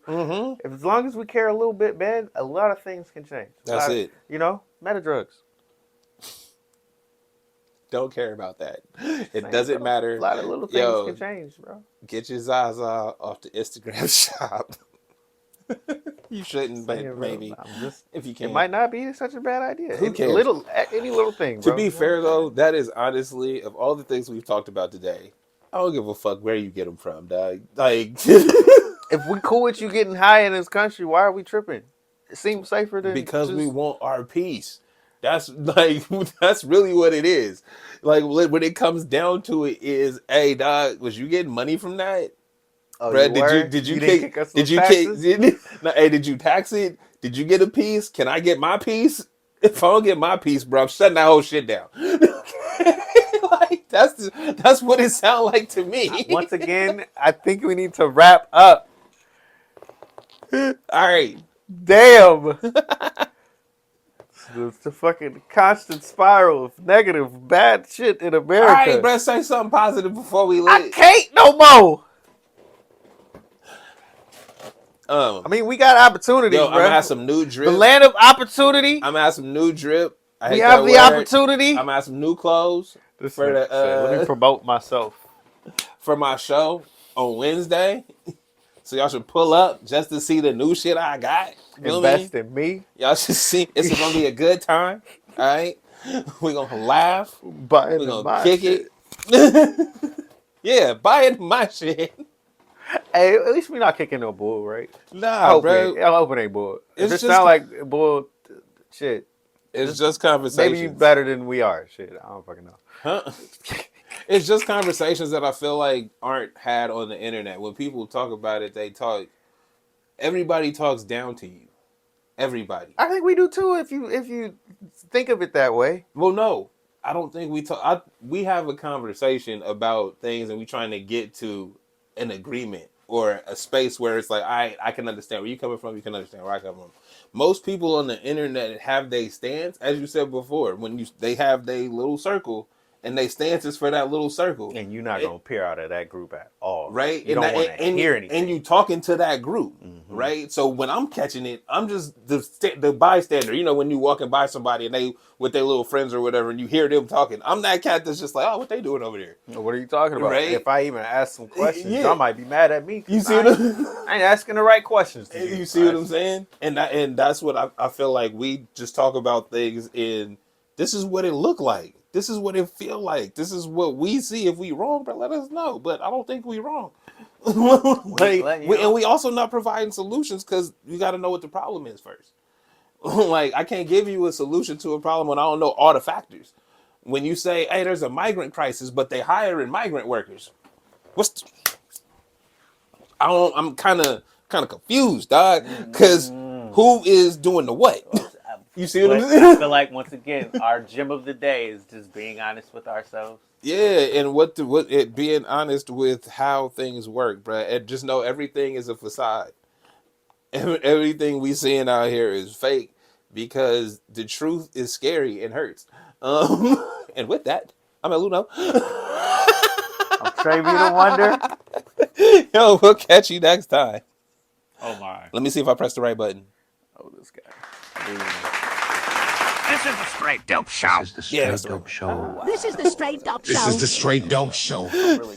If as long as we care a little bit, man, a lot of things can change. That's it. You know, meta drugs. Don't care about that. It doesn't matter. A lot of little things can change, bro. Get your Zaza off the Instagram shop. You shouldn't, but maybe if you can. It might not be such a bad idea. Who cares? Any little thing, bro. To be fair, though, that is honestly, of all the things we've talked about today, I don't give a fuck where you get them from, dog. Like, if we cool with you getting high in this country, why are we tripping? It seems safer than because we want our peace. That's really what it is. Like when it comes down to it, is, hey, dog, was you getting money from that? Oh, Bruh, you were? did you didn't kick, kick us did some you taxes? no, hey, did you tax it? Did you get a piece? Can I get my piece? If I don't get my piece, bro, I'm shutting that whole shit down. Like that's what it sounds like to me. Once again, I think we need to wrap up. All right. Damn. It's the fucking constant spiral of negative, bad shit in All America. right, bro, say something positive before we I leave. can't no more. I mean, we got opportunities, yo, bro. I'm gonna have some new drip. The land of opportunity. I'm gonna have some new drip. I We hate have that the word. opportunity. I'm gonna have some new clothes for the Let me promote myself. for my show on Wednesday. So y'all should pull up just to see the new shit I got. Feel Invest me? in me. Y'all should see. It's gonna be a good time. All right, we're gonna laugh. Buying We're gonna my kick shit. it. Yeah, buying my shit. Hey, at least we not kicking no bull, right? I Nah, hope bro. it, I hope it ain't bull. If It's it just- sound like bull, shit. It's just conversations. Maybe you better than we are. Shit, I don't fucking know. Huh? It's just conversations that I feel like aren't had on the internet. When people talk about it, they talk. Everybody talks down to you. Everybody. I think we do too. If you think of it that way. Well, no, I don't think we talk. We have a conversation about things, and we trying to get to an agreement or a space where it's like, I can understand where you coming from. You can understand where I come from. Most people on the internet have their stance, as you said before. When they have their little circle, and they stances for that little circle, And you're not gonna peer out of that group at all, right? You don't want to hear anything. And you talking to that group, right? So when I'm catching it, I'm just the bystander. You know, when you walking by somebody and they with their little friends or whatever, and you hear them talking, I'm that cat that's just like, oh, what they doing over there? What are you talking about? Right? If I even ask some questions, Yeah. y'all might be mad at me. You see I what ain't asking the right questions. To you see what I'm saying? And that's what I feel like we just talk about things in. This is what it look like. This is what it feel like. This is what we see. If we wrong, but let us know. But I don't think we wrong. And we also not providing solutions because you got to know what the problem is first. Like, I can't give you a solution to a problem when I don't know all the factors. When you say, hey, there's a migrant crisis, but they hiring migrant workers. I'm kind of confused, dog. Because who is doing the what? You see what I'm saying? I feel like, once again, our gem of the day is just being honest with ourselves. Yeah, and what it being honest with how things work, bruh. And just know everything is a facade. Everything we seeing out here is fake because the truth is scary and hurts. And with that, I'm Eluno. I'm Trey V the Wonder. Yo, we'll catch you next time. Oh my. Let me see if I press the right button. Oh, this guy. This is the Straight Dope Show. Yeah, that's the right. This is the Straight Dope Show. Straight Dope Show. Really cool.